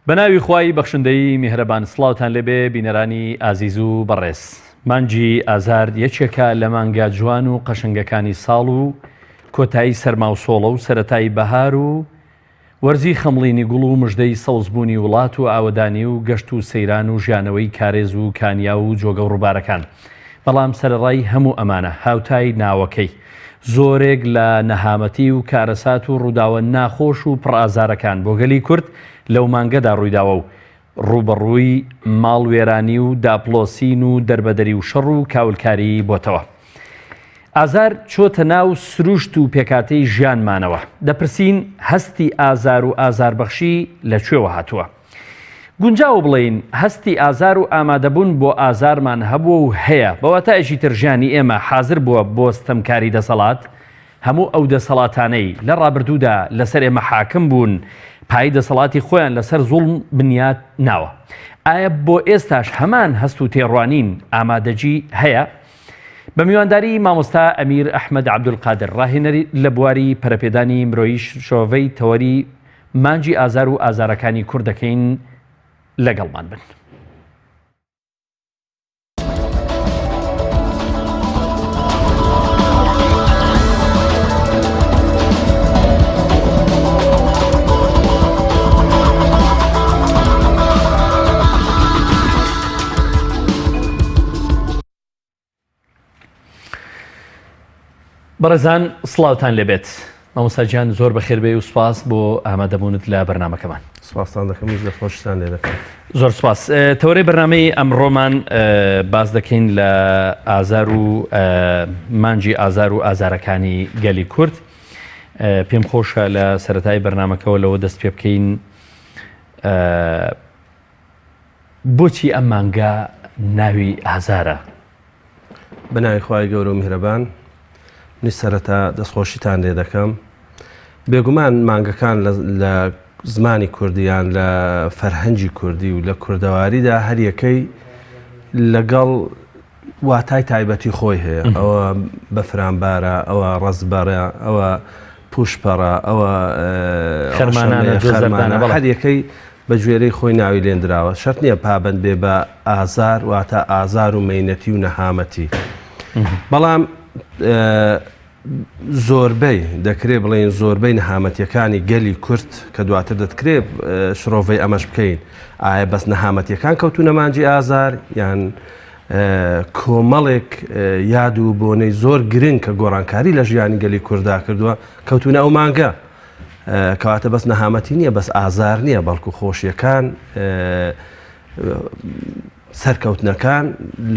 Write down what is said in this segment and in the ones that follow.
بەناوی خوای بەخشندەی میهرەبان سڵاوتان لێبێ بینەرانی ئازیز و بەڕێز. مانگی ئازار یەکێکە لە مانگا جوان و قەشنگەکانی ساڵ و کۆتایی سەرما و سۆڵە و سەرەتایی بەهار و وەرزی خەمڵینی گوڵ و مژدەی سەوزبوونی وڵات و ئاوەدانی و گەشت و سەیران و ژیانەوەی کارێز و کانیا و جۆگە و ڕووبارەکان. بەڵام سەرەڕای هەموو ئەمانە هاوتای ناوەکەی زۆرێک لە نەهامەتی و کارەسات و ڕووداوە ناخۆش و پڕئازارەکان بۆ گەلی کورد لەو مانگەدا ڕوویداوە و ڕوبەڕووی ماڵوێرانی و داپلۆسین و دەربەدەری و شەڕ و کاولکاری بۆتەوە. ئازار چۆتە ناو سروشت و پێکاتەی ژیانمانەوە. دەپرسین هەستی ئازار و ئازاربەخشی لەکوێوە هاتووە؟ گونجاو بڵین هەستی ئازار و ئامادەبوون بۆ ئازارمان هەبووە و هەیە، بەواتایەکی تر ژیانی ئێمە حازر بووە بۆ ستەمکاری دەسەڵات. هەموو ئەو دەسەڵاتانەی لە ڕابردوودا لەسەر ئێمە حاکم بوون پای دەسەڵاتی خۆیان لەسەر زوڵم بنیات ناوە. ئایا بۆ ئێستاش هەمان هەست و تێڕوانین ئامادەجی هەیە؟ بە میوانداری مامۆستا ئەمیر ئەحمەد عەبدولقادر ڕاهێنەری لە بواری پەرەپێدانی مرۆیی شۆڤەی تەوەری مانگی ئازار و ئازارەکانی کورد دەکەین، لەگەڵمان بن. بەڕێزان سڵاوتان لێبێت. مامۆستاجیان زۆر بەخێربێ و سوپاس بۆ ئامادەبوونت لە بەرنامەکەمان. سوپاسان دەکەم لە خۆشتان لێ دەکەم. زۆر سوپاس. تەورەی بەرنامەی ئەمڕۆمان باز دەکەین لە ئازار و مانگی ئازار و ئازارەکانی گەلی کورد. پێم خۆشە لە سەرەتای بەرنامەکەەوە لەوە دەست پێ بکەین بۆچی ئەم مانگا ناوی ئازارە؟ بەناوی خوای گەورە و میهرەبان. منی سەرەتا دەستخۆشیتان لێ دەکەم. بێگومان مانگەکان لە زمانی کوردیان لە فەرهەنگی کوردی و لە کوردەواریدا هەر یەکەی لەگەڵ واتای تایبەتی خۆی هەیە. ئەوە بەفرانبارە، ئەوە ڕەزبەرە، ئەوە پوشپەڕە، ئەوە خەرمانە، هەر یەکەی بە گوێرەی خۆی ناوی لێندراوە. شەرت نییە پابەند بێ بە ئازار واتە ئازار و مەینەتی و نەهامەتی. بەڵام زۆربەی دەکرێت بڵێن زۆربەی نەهامەتیەکانی گەلی کورد کە دواتر دەتکرێت شرۆڤەی ئەمەش بکەین. ئایا بەس نەهامەتیەکان کەوتونە مانگی ئازار یان کۆمەڵێک یاد و بۆنەی زۆر گرنگ کە گۆڕانکاری لە ژیانی گەلی کووردا کردووە کەوتونە ئەو مانگە. کەواتە بەس نەهامەتی نییە، بەس ئازار نییە، بەڵکو خۆشیەکان سەرکەوتنەکان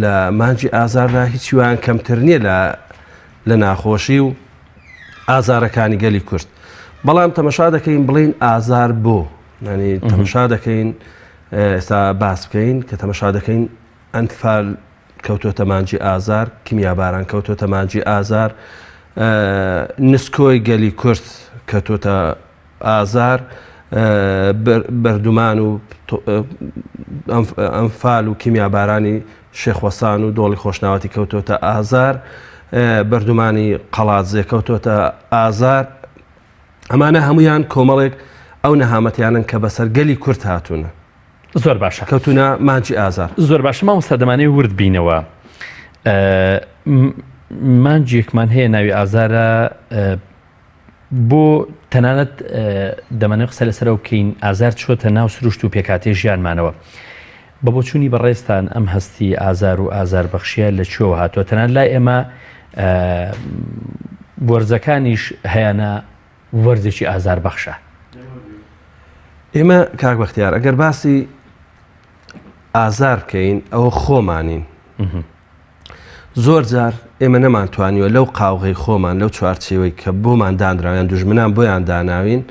لە مانگی ئازاردا هیچیوان کەمتر نییە لە ناخۆشی و ئازارەکانی گەلی کورد. بەڵام تەمەشا دەکەین بڵین ئازار بۆ، ینی تەمەشا دەکەین ئێستا باس بکەین کە تەمەشا دەکەین ئەنفال کەوتۆتە مانگی ئازار، کیمیاباران کەوتۆتە مانگی ئازار، نسکۆی گەلی کورد کەوتۆتە ئازار، بەردومان و ئەنفال و کیمیابارانی شێخوەسان و دۆڵی خۆشناوەتی کەوتۆتە ئازار، بەردومانی قەڵاتزێ کەوتۆتە ئازار. ئەمانە هەمویان کۆمەڵێک ئەو نەهامەتیانن کە بەسەر گەلی کورد هاتوونە. زۆر باشە، کەوتونە مانگی ئازار. زۆر باشە. مامۆستا دەمانەوێت ورد بینەوە. مانگیێکمان هەیە ناوی ئازارە، بۆ تەنانەت دەمانێت قسە لەسەرەوە بکەین ئازار چۆتە ناو سروشت و پێکاتەی ژیانمانەوە. بە بۆچوونی بەڕێستان ئەم هەستی ئازار و ئازاربەخشیە لەکوێوە هاتووە؟ تەنان لای ئێمە وەرزەکانیش هەیەنە وەرزێکی ئازاربەخشە. ئێمە کاک بەختیار ئەگەر باسی ئازار بکەین ئەوە خۆمانین. زۆر جار ئێمە نەمانتوانیوە لەو قاوغەی خۆمان لەو چوارچێوەی کە بۆمان دانراویان دوژمنان بۆیان داناوین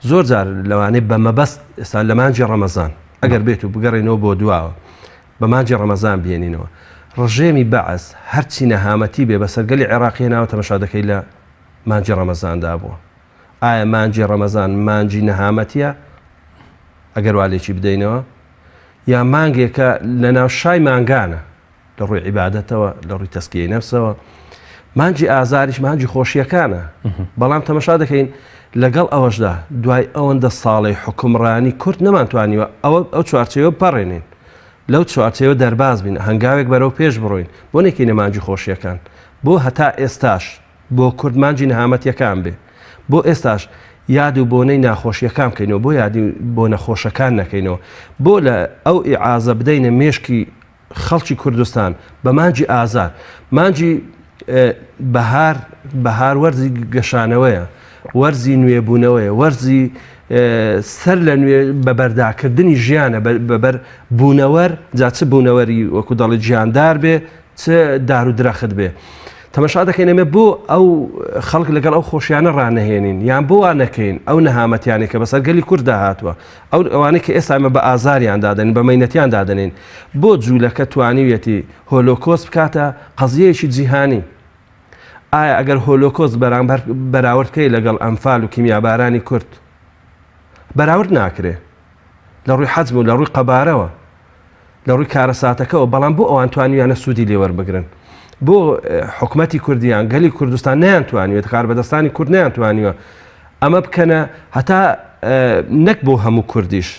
زۆر جار لەوانەیە بە مەبەست ئێستا لە مانگی ڕەمەزان ئەگەر بێت و بگەڕێنەوە بۆ دواوە بە مانگی ڕەمەزان بێنینەوە. ڕژێمی بەعەس هەرچی نەهامەتی بێ بەسەر گەلی عێراقی ناوە تەمەشا دەکەی لە مانگی ڕەمەزاندا بووە. ئایا مانگی ڕەمەزان مانگی نەهامەتیە ئەگەر والێکی بدەینەوە، یا مانگێکە لە ناو شای مانگانە لە ڕووی عیبادەتەوە لە ڕووی تەسکیەی نەفسەوە. مانگی ئازاریش مانگی خۆشیەکانە، بەڵام تەمەشا دەکەین لەگەڵ ئەوەشدا دوای ئەوەندە ساڵی حکومڕانی کورد نەمانتوانیوە ئەو چوارچێوە پەڕێنین لەو چوارچێوە دەرباز بین هەنگاوێک بەرەو پێش بڕۆین بۆ نێکی نەمانجی خۆشیەکان بۆ هەتا ئێستاش بۆ کورد مانجی نەهامەتیەکان بێ بۆ ئێستاش یاد و بۆنەی ناخۆشیەکان بکەینەوە بۆ یادی بۆ نەخۆشەکان نەکەینەوە بۆ لە ئەو ئیعازە بدەینە مێشکی خەڵکی کوردستان بە مانجی ئازار مانجی بەهار وەرزی گەشانەوەیە وەرزی نوێبوونەوەیە وەرزی سەر لە نوێ بە بەرداکردنی ژیانە بەبەر بوونەوەر جا چ بوونەوەری وەکو دەڵی گیاندار بێ چ دار و درەخت بێ تەمەشا دەکەینەمێ بۆ ئەو خەڵک لەگەڵ ئەو خۆشیانە ڕانەهێنین یان بۆ وان نەکەین ئەو نەهامەتیانێک کە بەسەر گەلی کووردا هاتووە ئەو ئەوانەی کە ئێستا ئێمە بە ئازاریان دادەنین بە مەینەتیان دادەنین بۆ جوولەکە توانیوێتی هۆلۆکۆست بکاتە قەزیەیەکی جیهانی ئایا ئەگەر هۆلۆکۆست بەراورد بکەی لەگەڵ ئەمفال و کیمیابارانی کورد بەراورد ناکرێ لە ڕووی حەزم و لە ڕووی قەبارەوە لە ڕووی کارەساتەکەەوە بەڵام بۆ ئەوان توانیویانە سوودی لێوەربگرن بۆ حکومەتی کوردیان گەلی کوردستان نەیانتوانیوێت کار بەدەستانی کورد نەیانتوانیوە ئەمە بکەنە هەتا نەک بۆ هەموو کوردیش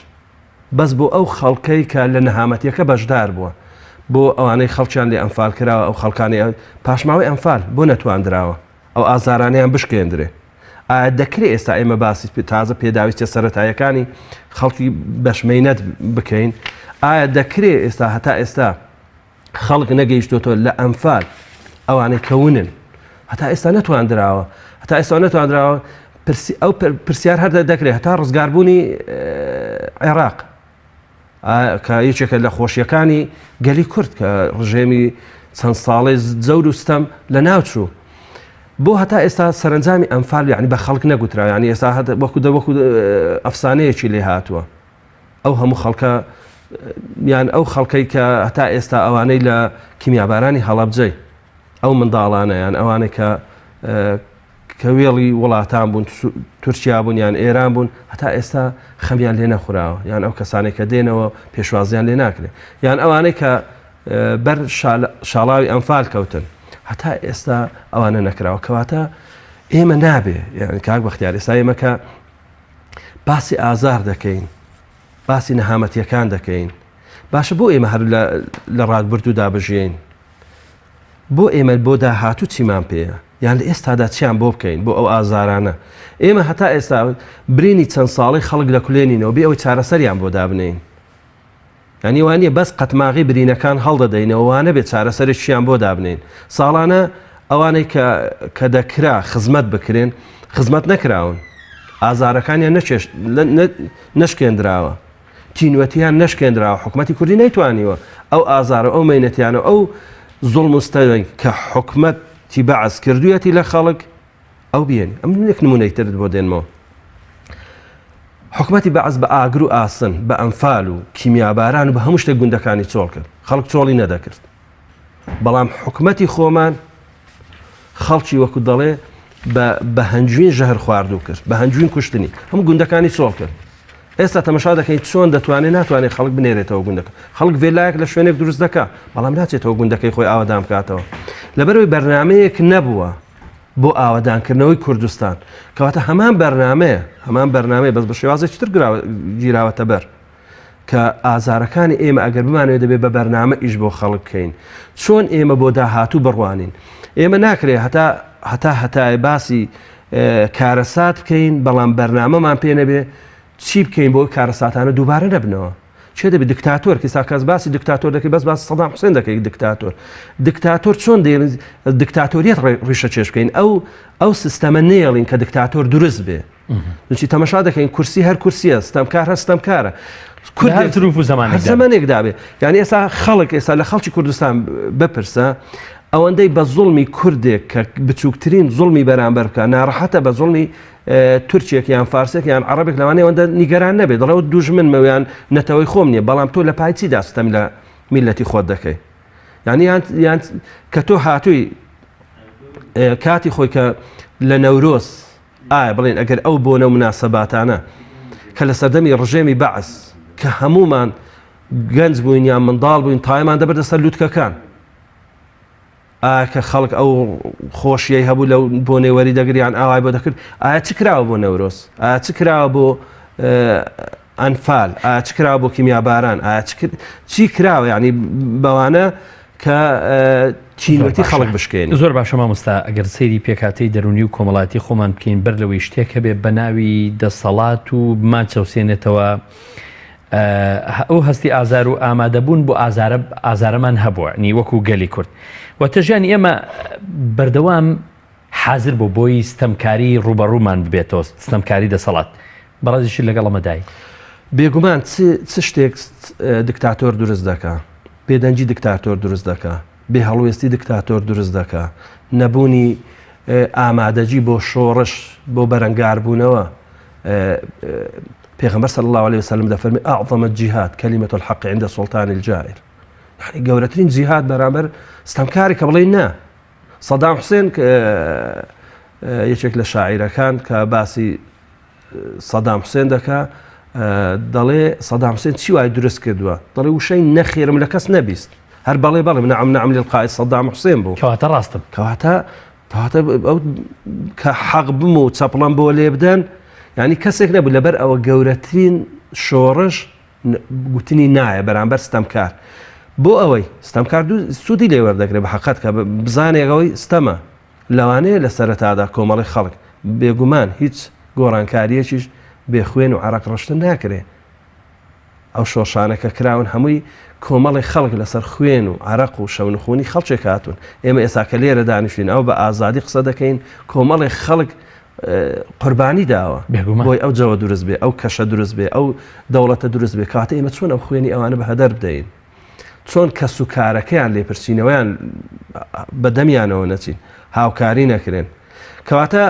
بەس بۆ ئەو خەڵکەی کە لە نەهامەتیەکە بەشدار بووە بۆ ئەوانەی خەڵکیان لێ ئەمفال کراوە ئەو خەڵکانی پاشماوەی ئەمفال بۆ نەتواندراوە ئەو ئازارانیان بشکێندرێ ئایا دەکرێت ئێستا ئێمە باسی تازە پێداویستە سەرەتایەکانی خەڵکی بەشمەینەت بکەین ئایا دەکرێت ئێستا هەتا ئێستا خەڵک نەگەیشتۆتۆ لە ئەمفال ئەوانەی کەونن هەتا ئێستا نەتواندراوە هەتا ئێستا نەتواندراوە ئەو پرسیار هەر دەکرێت هەتا ڕزگاربوونی عێراق کە یەکێکە لە خۆشیەکانی گەلی کورد کە ڕژێمی چەند ساڵی جەور و ستەم لە ناوچوو بۆ هەتا ئێستا سەرنجامی ئەمفال یعنی بە خەڵک نەگوترا ینی ئێستا وەکو ئەفسانەیەکی لێ هاتووە ئەو هەموو خەڵکە یان ئەو خەڵکەی کە هەتا ئێستا ئەوانەی لە کیمیابارانی هەڵەبجەی ئەو منداڵانە یان ئەوانەی کە وێڵی وڵاتان بوون تورکیا بوون یان ئێران بوون هەتا ئێستا خەمیان لێ نەخوراوە یان ئەو کەسانێک کە دێنەوە پێشوازیان لێ ناکرێت یان ئەوانەی کە بەر شاڵاوی ئەمفال کەوتن هەتا ئێستا ئەوانە نەکراوە کەواتە ئێمە نابێ یان کاک بەختیار ئێستا ئێمە کە باسی ئازار دەکەین باسی نەهامەتیەکان دەکەین باشە بۆ ئێمە هەر لە ڕادبردوو دابژێین بۆ ئێمە بۆ داهاتوو چیمان پێەیە یان لە ئێستادا چیان بۆ بکەین بۆ ئەو ئازارانە ئێمە هەتا ئێستا برینی چەند ساڵی خەڵک دەکولێنینەوە بێ ئەوەی چارەسەریان بۆ دابنین ینی وانە بەس قەتماغی برینەکان هەڵدەدەینەوە وانە بێت چارەسەرێکیان بۆ دابنین ساڵانە ئەوانەی کە دەکرا خزمەت بکرێن خزمەت نەکراون ئازارەکانیان نەشکێنراوە تینوەتیان نەشکێنراوە حکومەتی کوردی نەیتوانیوە ئەو ئازارە ئەو مەینەتیانە ئەو زوڵم مستەوەی کە حکومەتی بەعز کردوویەتی لە خەڵک ئەو بێنی ئەم یەک نمونەیترت بۆ دێنمەوە حکومەتی بەعز بە ئاگر و ئاسن بە ئەمفال و کیمیاباران و بە هەموو شتێک گوندەکانی چۆڵ کرد خەڵک چۆڵی نەدەکرد بەڵام حکومەتی خۆمان خەڵکی وەکو دەڵێ بە هەنجوین ژەهر خواردوو کرد بە هەنجوین کوشتنی هەموو گوندەکانی چۆڵ کرد ئێستا تەمەشا دەکەین چۆن دەتوانێت ناتوانێت خەڵک بنێرێتەوە گوندەکە خەڵک vێلایەک لە شوێنێک دروست دەکات بەڵام ناچێتەوە گوندەکەی خۆی ئاوادان بکاتەوە لەبەرەوەی بەرنامەیەک نەبووە بۆ ئاوادانکردنەوەی کوردستان کەواتە هەمان بەرنامەیە بەس بە شێوازێکی تر گیراوەتە بەر کە ئازارەکانی ئێمە ئەگەر بمانوێت دەبێت بە بەرنامە ئیش بۆ خەڵک بکەین چۆن ئێمە بۆ داهاتوو بڕوانین ئێمە ناکرێت هەتای باسی کارەسات بکەین بەڵام بەرنامەمان پێ نەبێ چی بکەین بۆ کارەساتانە دووبارە نەبنەوە چێ دەبێت دکتاتۆر کەسا کەس باسی دکتاتۆر دەکەی بەس باسی سەدام حوسێن دەکەی دکتاتۆر چۆن دکتاتۆریەت ڕیشە چێش بکەین ئەو سیستەمە نێڵین کە دکتاتۆر دروست بێ چی تەمەشا دەکەین کورسی هەر کورسیە ستەمکار هەر ستەمکارە زەمانێک دابێ یعنی ئێستا خەڵک ئێستا لە خەڵکی کوردستان بپرسە ئەوەندەی بە زوڵمی کوردێک کە بچووکترین زوڵمی بەرامبەر بکە ناڕەحەتە بە زوڵمی تورکێک یان فارسێک یان عەرەبێک لەوانەیە ئەوەندە نیگەران نەبێت دەڵێ دوژمنمەوەیان نەتەوەی خۆم نییە بەڵام تۆ لە پای چیدا ستەم لە میلەتی خۆت دەکەی یان کە تۆ هاتووی کاتی خۆی کە لە نەورۆز ئایا بڵێن ئەگەر ئەو بۆنە مناسەباتانە کە لە سەردەمی ڕژێمی بەعس کە هەمومان گەنج بووین یان منداڵ بووین تایمان دەبەردە سەر لووتکەکان کە خەڵک ئەو خۆشیەی هەبوو لەو بۆ نێوەری دەگریان ئاوای بۆ دەکرد ئایا چ کراوە بۆ نەورۆز ئایا چ کراوە بۆ ئەنفال ئایا چ کراوە بۆ کیمیاباران ئایا چی کراوە یعنی بەوانە کە چینوەتی خەڵک بشکێنی زۆر باشە مامۆستا ئەگەر سەیری پێکاتەی دەرونی و کۆمەڵاتی خۆمان بکەین بەر لەوەی شتێک هەبێ بە ناوی دەسەڵات و بمان چەوسێنێتەوە ئەو هەستی ئازار و ئامادەبوون بۆ ئازارەمان هەبووە نی وەکو گەلی کورد وەتە ژیانی ئێمە بەردەوام حازر بۆ بۆی ستەمکاری ڕوبەڕوومان ببێتەوە ستەمکاری دەسەڵات بەڕازیشی لەگەڵ ئەمەدای بێگومان چ شتێک دکتاتۆر دروست دەکا بێدەنجی دکتاتۆر دروست دەکا بێ هەڵوێستی دکتاتۆر دروست دەکا نەبوونی ئامادەجی بۆ شۆڕش بۆ بەرەنگاربوونەوە پێغەمبەر صلی الله عليه وسلم دەفەرمی أعظم الجهاد كلمة الحق عند سلطان الجائر يعني گەورەترین جیهاد بەرامبەر ستەمکاری کە بڵێن نا سەدام حوسێن یەکێک لە شاعیرەکان کە باسی سەدام حوسێن دەکا دەڵێ سەدام حوسێن چی وای دروست کردووە دەڵێ وشەی نەخێرم لە کەس نەبیست هەر بەڵێ نعم نعم للقائد سەدام حوسێن بوو کەواتە ڕاستم کەواتە کە حەق بم و چەپڵەم بۆ لێ بدەن یعنی کەسێک نەبوو لەبەر ئەوە گەورەترین شۆڕش گوتنی نایە بەرامبەر ستەمکار بۆ ئەوەی ستەمکار سوودی لێ وەردەگرێت بە حەقەت کە بزانێکەوەی ستەمە لەوانەیە لە سەرەتادا کۆمەڵی خەڵک بێگومان هیچ گۆڕانکاریەکیش بێخوێن و عەرەق ڕەشتن ناکرێ ئەو شۆشانە کە کراون هەمووی کۆمەڵی خەڵک لەسەر خوێن و عەرەق و شەونخوونی خەڵکێک هاتوون ئێمە ئێستا کە لێرە دانیشتین ئەو بە ئازادی قسە دەکەین کۆمەڵی خەڵک قوربانی داوە بۆی ئەو جەوە دروست بێ ئەو کەشە دروست بێ ئەو دەوڵەتە دروست بێ کاتە ئێمە چۆن ئەو خوێنی ئەوانە بە هەدەر بدەین چۆن کەس و کارەکەیان لێپرسینەوەیان بەدەمیانەوە نەچین هاوکاری نەکرێن کەواتە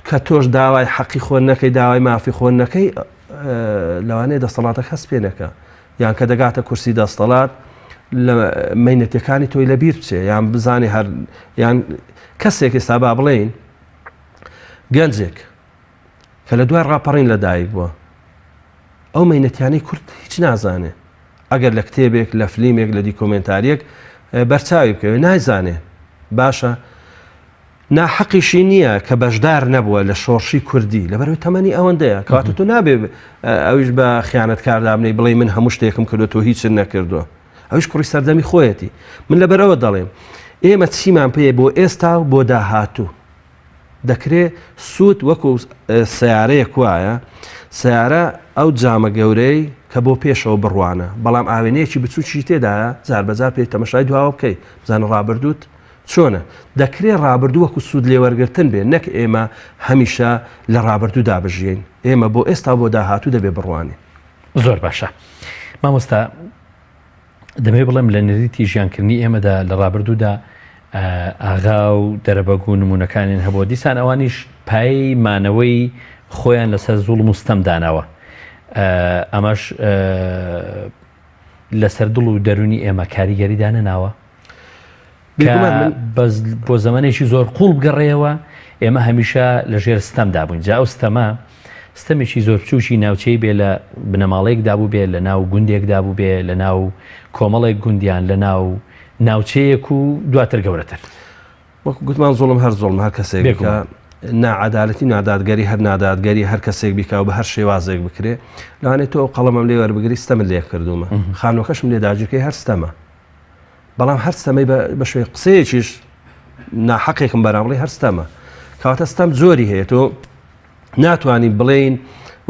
کە تۆش داوای حەقی خۆن نەکەی داوای مافی خۆن نەکەی لەوانەیە دەسەڵاتە هەست پێ نەکە یان کە دەگاتە کورسی دەسەڵات لە مەینەتەکانی تۆی لەبیر بچێ یان بزانێ هەر یان کەسێک ئێستا با بڵێین گەنجێک کە لە دوای ڕاپەڕین لەدایک بووە ئەو مەینەتیانەی کورد هیچ نازانێ ئەگەر لە کتێبێک لە فلیمێک لە دیکۆمنتاریەک بەرچاوی بکەوێ نایزانێ باشە ناحەقیشی نییە کە بەشدار نەبووە لە شۆڕشی کوردی لەبەرەوەی تەمەنی ئەوەندەیە کەواتە تۆ نابێ ئەویش بە خیانەتکاردا بنێ بڵێ من هەموو شتێکم کردو تۆ هیچ نەکردووە ئەویش کوڕی سەردەمی خۆیەتی من لەبەرەوە دەڵێم ئێمە چیمان پێ بۆ ئێستا و بۆ داهاتوو دەکرێت سوود وەکو سیارەیەک وایە سیارە ئەو جامە گەورەی کە بۆ پێشەوە بڕوانە بەڵام ئاوێنەیەکی بچووکی تێدایە جاربەجار پێی تەمەشای دواوە بکەیت بزانە ڕابردووت چۆنە دەکرێت ڕابردوو وەکو سوود لێوەرگرتن بێ نەک ئێمە هەمیشە لە ڕابردوو دابژین ئێمە بۆ ئێستا بۆ داهاتوو دەبێ بڕوانێ زۆر باشە مامۆستا دەمێ بڵێم لە نزیکی ژیانکردنی ئێمەدا لە ڕابردوودا ئاغا و دەرەبەگ و نمونونەکانیان هەبووە دیسان ئەوانیش پای مانەوەی خۆیان لەسەر زوڵم و ستەم داناوە ئەمەش لەسەر دڵ و دەرونی ئێمە کاریگەریدانە ناوە بۆ زەمانێکی زۆر قوڵ بگەڕێەوە ئێمە هەمیشە لە ژێر ستەمدا بووین جا ئەو ستەمە ستەمێکی زۆر بچووکی ناوچەی بێ لە بنەماڵەیەکدا بوو بێ لە ناو گوندێکدا بوو بێ لە ناو کۆمەڵێک گوندیان لە ناو ناوچەیەک و دواتر گەورەتر وەکو گوتمان زۆڵم هەر زۆڵم هەر کەسێک نعادالەتی نادادگەری هەر نادادگەری هەر کەسێک بیکاو بە هەر شێوازێک بکرێ لەوانێت تۆ قەڵەمەم لێ وەربگری ستەمت لێ کردومە خانووەکەشم لێ داگیرکەی هەر ستەمە بەڵام هەر ستەمەی بە شوێ قسەیەکیش ناحەقێکم بەرامڵی هەر ستەمە کەواتە ستەم زۆری هەیە تۆ ناتوانانی بڵێین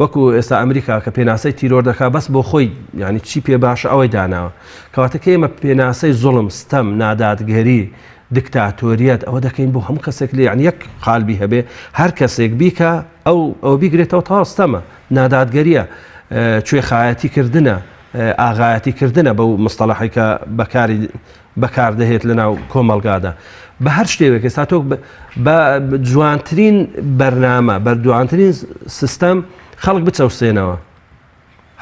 وەکو ئێستا ئەمریکا کە پێناسەی تیرۆر دەکا بەس بۆ خۆی یعنی چی پێ باشە ئەوەی داناوە کەواتە کە ئێمە پێناسەی زوڵم ستەم نادادگەری دکتاتۆریەت ئەوە دەکەین بۆ هەموو کەسێک لێ یعنی یەک قالبی هەبێ هەر کەسێک بیکە ئەو بیگرێتەوە تا ستەمە نادادگەریە کوێخایەتیکردنە ئاغایەتیکردنە بەو مستەڵەحی کە بەکار دەهێت لە ناو کۆمەڵگادا بە هەر شتێوێک ئێستا تۆ بە جوانترین بەرنامە بەردوانترین سیستەم خەڵک بچەوسێنەوە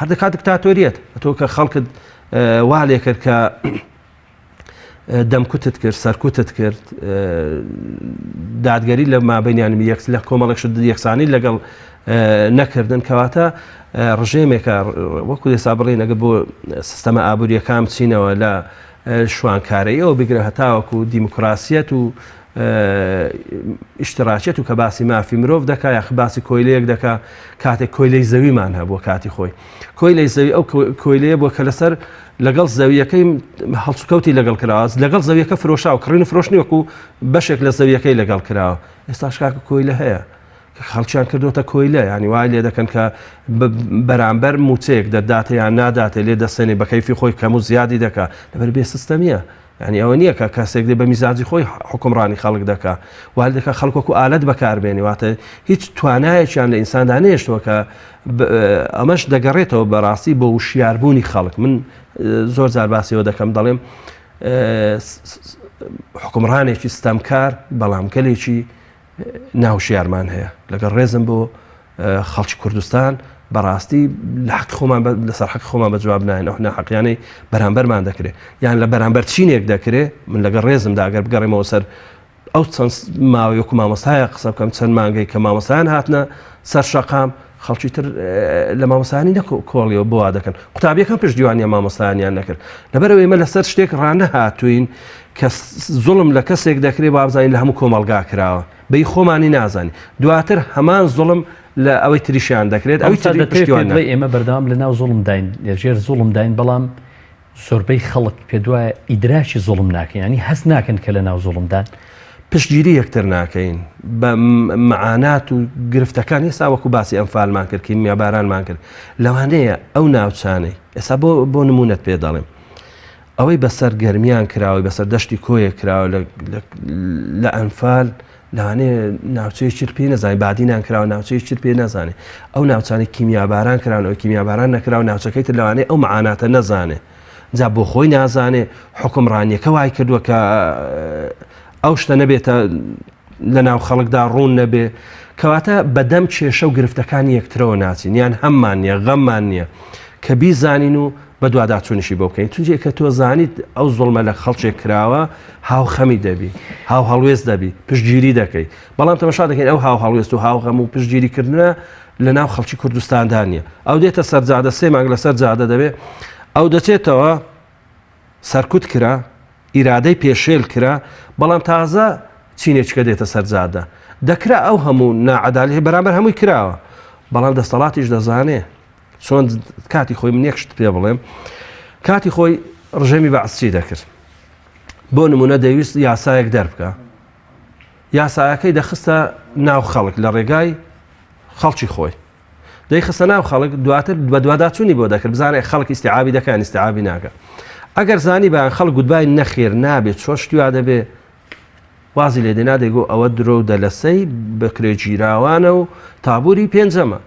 هەر دەکات دکتاتۆریەت تۆ کە خەڵکت وا لێ کرد کە دەمکوتت کرد سەرکوتت کرد دادگەری لە مابینیان لە کۆمەڵێک شت یەکسانی لەگەڵ نەکردن کەواتە ڕژێمێکە وەکو دێسا بڕین ئەگە بۆ سیستەمە ئابوووریەکان بچینەوە لە شوانکارەیەوە بگرە هەتاوەکو دیموکراسیەت و ئیشتراکێت و کە باسی مافی مرۆڤ دەکا یاخ باسی کۆیلەیەک دەکا کاتێک کۆیلەی زەویمان هەبووە کاتی خۆی کۆیلەی زەوی ئەو کۆیلەیە بووە کە لەسەر لەگەڵ زەویەکەی هەڵسوکەوتی لەگەڵ کراوە لەگەڵ زەویەکە فرۆشا و کڕین و فرۆشنی وەکو بەشێک لە زەویەکەی لەگەڵ کراوە ئێستاش کاکە کۆیلە هەیە خەڵکیان کردوتە کۆیلە ینی وای لێ دەکەن کە بەرامبەر موچەیەک دەداتە یان ناداتێ لێ دەستێنێ بە کەیفی خۆی کەم و زیادی دەکا لەبەر بێ سیستەمیە ینی ئەوە نییە کە کەسێک دێ بە میزاجی خۆی حکومڕانی خەڵک دەکا وال دەکە خەڵکوەکو ئالەت بەکاربێنی واتە هیچ توانایەکیان لە ئینساندا نێشتووە کە ئەمەش دەگەڕێتەوە بەڕاستی بۆ وشیاربوونی خەڵک من زۆر جار باسیەوە دەکەم دەڵێم حکومڕانێکی ستەمکار بەڵام گەلێکی ناوشیارمان هەیە لەگەڵ ڕێزم بۆ خەڵکی کوردستان بەڕاستی لە حەق خۆمان لەسەر حەق خۆمان بە جواب ناین ئەو ناحەقیانەی بەرامبەرمان دەکرێت یان لە بەرامبەر چینێک دەکرێت من لەگەڵ ڕێزمدا ئەگەر بگەڕێمەوە سەر ئەو چەند ماوەیەکو مامۆستایە قسە بکەم چەند مانگەی کە مامۆستایان هاتنە سەر شەقام خەڵکی تر لە مامۆستانی نەکۆڵیەوە بۆ وا دەکەن قوتابیەکەم پشتیوانیە مامۆستایانیان نەکرد لەبەرەوەی ئێمە لەسەر شتێک ڕانەهاتوین کە زوڵم لە کەسێک دەکرێت بابزانین لە هەموو کۆمەڵگا کراوە بەی خۆمانی نازانی دواتر هەمان زوڵم لە ئەوەی تریشیان دەکرێت ئەوی پشتیوان ئێمە بەردەوام لە ناو زوڵم داین لەژێر زوڵم داین بەڵام زۆربەی خەڵک پێ دوایە ئیدراکی زوڵم ناکەین ینی هەست ناکەن کە لە ناو زوڵمدان پشتگیری یەکتر ناکەین بە معانات و گرفتەکان ئێستا وەکو باسی ئەمفالمان کرد کیمیابارانمان کرد لەوانەیە ئەو ناوچانەی ئێستا بۆ نمونەت پێ دەڵێم ئەوەی بەسەر گەرمیان کراوەی بەسەر دەشتی کۆیە کراوە لە ئەنفال لەوانەیە ناوچەی چر پێ نەزانانی بادینان کراوە ناوچەی چر پێ نەزانێ ئەو ناوچانی کیمیاباران کراون ئەو کیمیاباران نەکراوە ناوچەکەی تر لەوانەیە ئەو معاناتە نەزانێ جا بۆ خۆی نازانێ حکومڕانیەکە وای کردووە کە ئەو شتە نەبێتە لە ناو خەڵکدا ڕوون نەبێ کەواتە بەدەم کێشە و گرفتەکانی یەکترەوە ناچین یان هەممان نییە غەممان نییە کە بیزانین و بە دوواداچوونیشی بۆ بکەین چونجێ کە تۆ زانیت ئەو زوڵمە لە خەڵکێک کراوە هاو خەمی دەبی هاو هەڵوێست دەبی پشتگیری دەکەی بەڵام تەماشا دەکەین ئەو هاو هەڵوێست و هاو غەم و پشتگیریکردنە لە ناو خەڵکی کوردستاندا نیە ئەو دێتە سەرجادە سێ مانگ لەسەر جادە دەبێ ئەو دەچێتەوە سەرکوت کرا ئیرادەی پێشێل کرا بەڵام تازە چینێککە دێتە سەرجادە دەکرا ئەو هەموو ناعەدالی بەرامبەر هەمووی کراوە بەڵام دەسەڵاتیش دەزانێ چۆن کاتی خۆی من یەکشت پێ بڵێم کاتی خۆی ڕژێمی بەعسچی دەکرد بۆ نمونە دەویست یاسایەک دەربکە یاسایەکەی دەخستە ناو خەڵک لە ڕێگای خەڵکی خۆی دەیخستە ناو خەڵک دواتر بە دوواداچوونی بۆ دەکرد بزانێ خەڵک ئیستیعابی دەکەن ئیستیعابی ناکە ئەگەر زانی بەیان خەڵک گوتبای نەخێر نابێت چۆن شتیوا دەبێ وازی لێ دێنا دەیگۆ ئەوە درۆ و دەلەسەی بەکرێ گیراوانە و تابووری پێنجەمە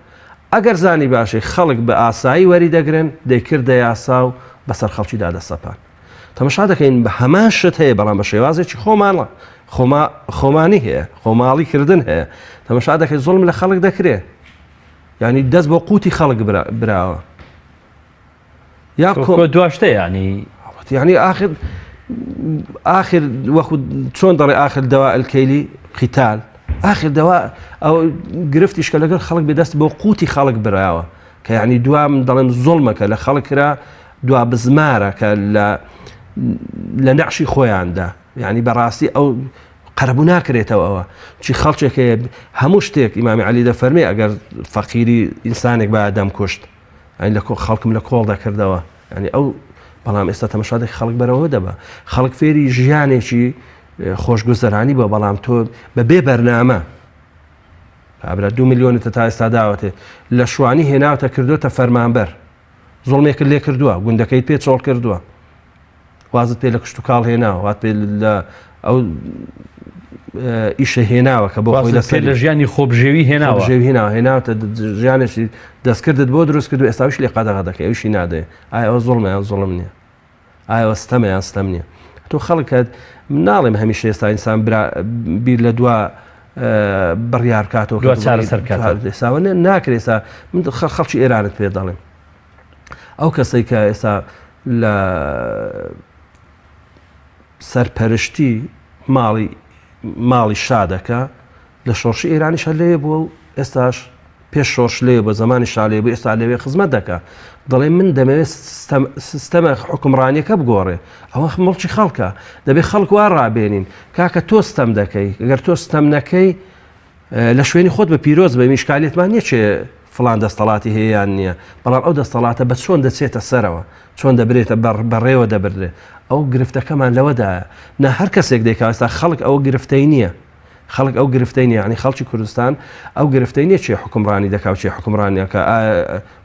ئەگەر زانی باشەی خەڵک بە ئاسایی وەری دەگرن دەیکردە یاسا و بەسەر خەڵکی دادەسەپان تەماشا دەکەین بە هەمان شت هەیە بەڵام بە شێوازێکی خۆمانڵە خۆمانی هەیە خۆماڵی کردن هەیە تەماشا دەکەی زوڵم لە خەڵک دەکرێ ینی دەست بۆ قوتی خەڵک براوە یا دواشتە ینی آخر وەخو چۆن دەڵێ آخر دەوا ئەلکەیلی قیتال آخر دەوا ئەو گرفتیشکە لەگەڵ خەڵک بێدەست بۆ قوتی خەڵک براوە کە یعنی دوام دەڵێن زۆڵمەکە لە خەڵک کرا دوا بزمارە کە لە نەعشی خۆیاندا یعنی بەڕاستی ئەو قەرەبوو ناکرێتەوە ئەوە چی خەڵکێکەیە هەموو شتێک ئیمامی عەلی دەفەرمێ ئەگەر فەقیری ئینسانێک بە ئەدەم کوشت لە خەڵکم لە کۆڵ دەکردەوە ینی ئەو بەڵام ئێستا تەماشادێک خەڵک بەرەوە دەبە خەڵک فێری ژیانێکی خۆشگوزەرانی بە بەڵام تۆ بە بێ بەرنامە ئابرا 2 میلیۆنتە تا ئێستا داوەتێ لە شوانی هێناوتە کردوتە فەرمانبەر زوڵمێکرد لێ کردووە گوندەکەی پێ چۆڵ کردووە وازت پێ لە کشت و کاڵ هێناوە وات پێ لە ئەو ئیشە هێناوە کە بۆ خۆی لە ژیانی خۆبژێوی هێناوتە ژیانێکی دەستکردت بۆ دروست کرد و ئێستاویش لێ قادەغا دەکەی ئەویشی نادێ ئایا ئەوە زوڵمەیان زوڵم نییە ئایا ستەمەیان ستەم نییە تۆ خەڵکت ناڵێم هەمیشە ئێستا ئینسان بیر لە دوا بڕیار کاتەوە ئێساوە ناکرێت ئێستا من خەڵکی ئێرانت پێ دەڵێم ئەو کەسەی کە ئێستا لە سەرپەرشتی ماڵی شادەکە لە شۆڕشی ئێرانیش هەر لێ بووە و ئێستاش پێش شۆڕش لێ بە زمانی شالێ بۆ ئێستا لەوێ خزمەت دەکات دەڵێ من دەمەوێت سیستەمە حکومڕانیەکە بگۆڕێ ئەوە مڵکی خەڵکە دەبێت خەڵک وا ڕابێنین کاکە تۆ ستەم دەکەی ئەگەر تۆ ستەم نەکەی لە شوێنی خۆت بە پیرۆز بە میشکالێتمان نییە چێ فلان دەستەڵاتی هەیەیان نییە بەڵام ئەو دەستەڵاتە بە چۆن دەچێتە سەرەوە چۆن دەبرێتە بەڕێوە دەبرێت ئەو گرفتەکەمان لەوەدایە نە هەر کەسێک دەیکواستا خەڵک ئەوە گرفتەی نییە خەڵک ئەو گرفتەی نیە ینی خەڵکی کوردستان ئەو گرفتەی نییە چێ حکومڕانی دەکاو چێ حکومڕانیەکە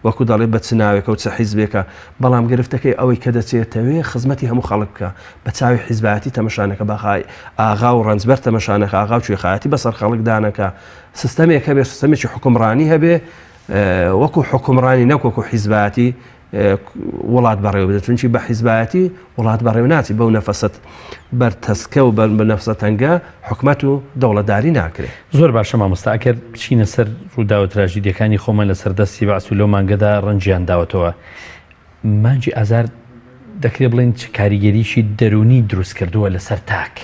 وەکو دەڵێ بە چناوێکە و چە حیزبێکە بەڵام گرفتەکەی ئەوەی کە دەچێتەوێ خزمەتی هەموو خەڵک بکە بە چاوی حیزباتی تەمەشانەکە بەخای ئاغا و ڕەنجبەر تەمەشانەکە ئاغا و کوێخایەتی بەسەر خەڵک دانەکە سیستەمێکە بێ سیستەمێکی حکومڕانی هەبێ وەکو حکومڕانی نەکوەکو حیزباتی وڵات بەڕێوە بدە چونکی بە حیزبایەتی وڵات بەڕێوە ناچی بەو نەفەسەت بەرتەسکە و بە نەفسە تەنگە حکومەت و دەوڵەتداری ناکرێت زۆر باشە مامۆستا ئەگەر بچینە سەر ڕوودا و تراژیدیەکانی خۆمان لە سەردەستی بەعس و لەو مانگەدا ڕەنجیان داوەتەوە مانجی ئازار دەکرێت بڵێن چ کاریگەریشی دەرونی دروست کردووە لەسەر تاک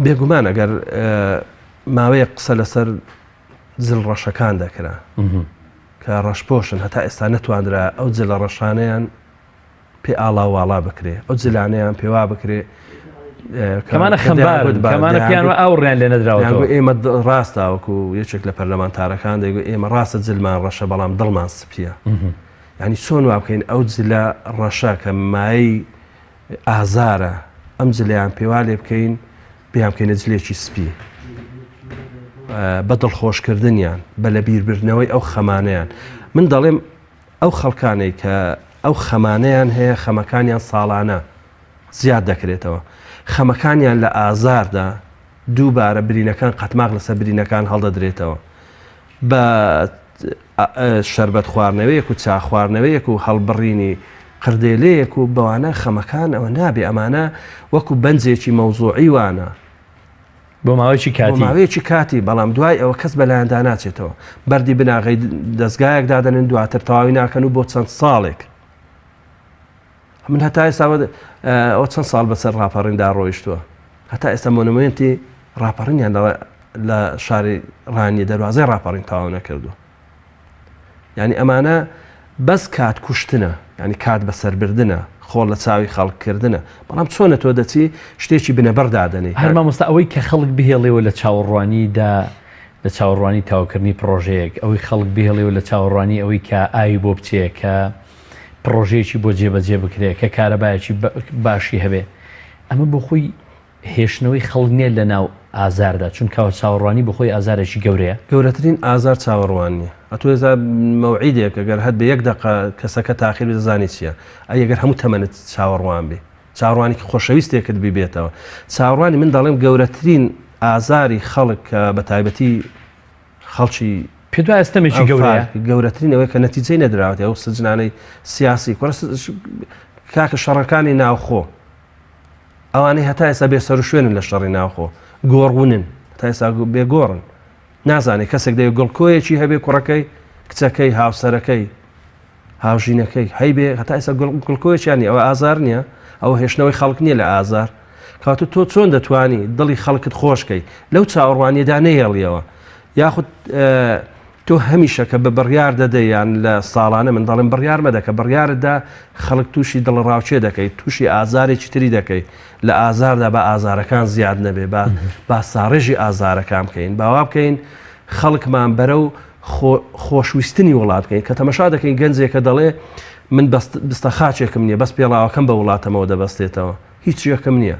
بێگومان ئەگەر ماوەیە قسە لەسەر جل ڕەشەکان دەکرا کە ڕەشپۆشن هەتا ئێستا نەتواندرا ئەو جلە ڕەشانەیان پێ ئاڵاواڵا بکرێ ئەو جلانەیان پێوا بکرێ کەمانە خەمبار کەمانە پیانوە ئاوڕیان لێ نەدراوەتەوە ئێمە ڕاستاوەکو یەکێک لە پەرلەمانتارەکان دەیگو ئێمە ڕاستە جلمان ڕەشە بەڵام دڵمان سپیە ینی چۆن وا بکەین ئەو جلە ڕەشە کە مای ئازارە ئەم جلیان پێوا لێ بکەین پێیان بکەینە جلێکی سپی بە دڵخۆشکردنیان بە لە بیربردنەوەی ئەو خەمانەیان من دەڵێم ئەو خەڵکانەی کە ئەو خەمانەیان هەیە خەمەکانیان ساڵانە زیاد دەکرێتەوە خەمەکانیان لە ئازاردا دووبارە برینەکان قەتماق لەسەر برینەکان هەڵدەدرێتەوە بە شەربەت خواردنەوەیەک و چا خواردنەوەیەک و هەڵبڕینی قردێلەیەک و بەوانە خەمەکان ئەوە نابێ ئەمانە وەکو بەنجێکی مەوزوعی وانە بۆ ماوەیەکی کاتی بەڵام دوای ئەوە کەس بەلایەندا ناچێتەوە بەردی بناغی دەستگایەک دادەنن دواتر تەواوی ناکەن و بۆ چەند ساڵێک من هەتا ئێستا ئەوە چەند ساڵ بەسەر ڕاپەڕیندا ڕۆیشتووە هەتا ئێستا مۆنومنتی ڕاپەڕینیان لە شاری ڕانی دەواازەی ڕاپەڕین تاوا نەکردووە ینی ئەمانە بەس کات کوشتنە ینی کات بەسەربردنە خۆڵ لە چاوی خەڵکردنە بەڵام چۆنە تۆ دەچی شتێکی بنەبەردادنی هەر مامۆستا ئەوەی کە خەڵک بهێڵێەوە لە چاوەڕوانیدا لە چاوەڕوانی تاواکردنی پرۆژەیەک ئەوەی خەڵک بهێڵێەوە لە چاوەڕوانی ئەوەی کە ئاوی بۆ بچێت کە پرۆژەیەکی بۆ جێبەجێ بکرێت کە کارەبایەکی باشی هەبێ ئەمە بۆ خۆی هێشتنەوەی خەڵک نیە لە ناو ئازاردا چونکەوە چاوەڕوانی بە خۆی ئازارێکی گەورەیە گەورەترین ئازار چاوەڕوانیە ئەتوێزا مەوعیدێک ئەگەر هەت بە یەک دقە کەسەکە تاخیر دەزانی چییە ئەگەر هەموو تەمەنت چاوەڕوان بێ چاوەڕوانی خۆشەویستێکت ببێتەوە چاوەڕوانی من دەڵێم گەورەترین ئازاری خەڵک کە بە تایبەتی خەڵکی پێ ئەستەمێکی گەورەترین ئەوەی کە نەتیجەی نەدراوەتی ئەو سجنانەی سیاسی کاکە شەڕەکانی ناوخۆ ئەوانەی هەتا ئێستا بێسەر و شوێنن لە شەڕی ناوخۆ گۆڕبوونن تا ئێستا بێگۆڕن نازانێت کەسێک دەیە گڵکۆیەکی هەبێ کوڕەکەی کچەکەی هاوسەرەکەی هاوژینەکەی هەیبێ هەتا ئێستا گڵکۆیەکیانی ئەوە ئازار نییە ئەوە هێشتنەوەی خەڵک نییە لە ئازار کاتو تۆ چۆن دەتوانی دڵی خەڵکت خۆشکەی لەو چاوەڕوانیەدا نەهێڵیەوە یاخود تۆ هەمیشە کە بە بڕیار دەدەیان لە ساڵانە من دەڵێن بڕیار مەدەکە بڕیاردا خەڵک تووشی دڵڕاوچێ دەکەیت تووشی ئازارێکی تری دەکەیت لە ئازاردا بە ئازارەکان زیاد نەبێ با ساڕێژی ئازارەکان بکەین باوا بکەین خەڵکمان بەرە و خۆشویستنی وڵات بکەین کە تەمەشا دەکەین گەنجێکە دەڵێ من بستە خاچێکم نییە بەس پێڵاوەکەم بە وڵاتەمەوە دەبەستێتەوە هیچ یەکەم نییە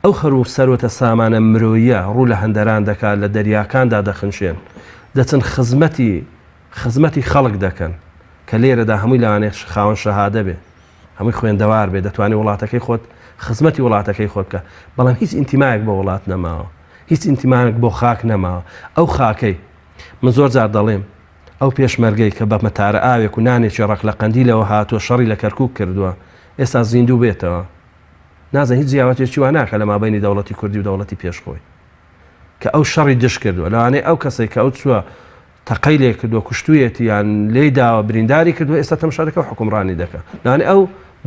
ئەو خەرو سەرۆتە سامانە مرۆیە ڕوو لە هەندەران دەکات لە دەریاکاندا دەخنشێن دەچن خزمەتی خەڵک دەکەن کە لێرەدا هەمووی لەوانێ خاوەن شەهادە بێ هەمووی خوێندەوار بێ دەتوانێت وڵاتەکەی خۆت خزمەتی وڵاتەکەی خۆت بکە بەڵام هیچ ئینتیمایەک بە وڵات نەماوە هیچ ئینتیمایەک بۆ خاک نەماوە ئەو خاکەی من زۆر جار دەڵێم ئەو پێشمەرگەی کە بە مەتارە ئاوێک و نانێکی ڕق لە قەندیلەوە هاتووە شەڕی لە کەرکووک کردووە ئێستا زیندوو بێتەوە نازان هیچ جیاواتێکی وا ناکە لە مابەینی دەوڵەتی کوردی و دەوڵەتی پێشخۆی کە ئەو شەڕی دش کردووە لەوانەیە ئەو کەسێک کە ئەو چووە تەقەی لێ کردووە کوشتوویەتی یان لێی داوە برینداری کردووە ئێستا تەماشادەکە و حکومڕانی دەکات لەوانەیە ئەو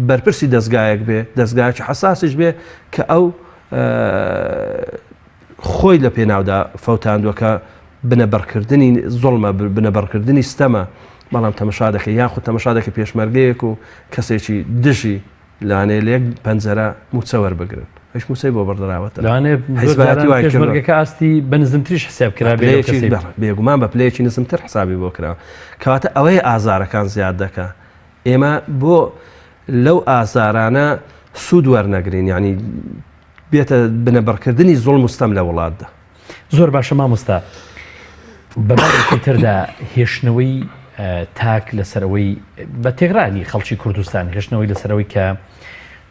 بەرپرسی دەستگایەک بێ دەستگایکی حساسیش بێ کە ئەو خۆی لە پێناودا فەوتاندووە کە بنەبەرکردنی زۆڵمە بنەبەرکردنی ستەمە بەڵام تەمەشا دەکەی یاخود تەمەشا دەکە پێشمەرگەیەک و کەسێکی دژی لانێ لێک پەنجەرە موچە وەربگرن هیچ موسەی بۆ بەردراوەتە پێشمەرگەکە ئاستی بە نزمتریش حساب کرا بێگومان بە پلەیەکی نزمتر حسابی بۆ کراوە کەواتە ئەوەی ئازارەکان زیاد دەکە ئێمە بۆ لەو ئازارانە سوود وەرنەگرین ینی بێتە بنەبەرکردنی زۆڵ مستەم لە وڵاتدا زۆر باشە مامۆستا بەبارێکی تردا هێشتنەوەی تاک لەسەرەوەی بە تێغرانی خەڵکی کوردستان هێشتنەوەی لەسەرەوەی کە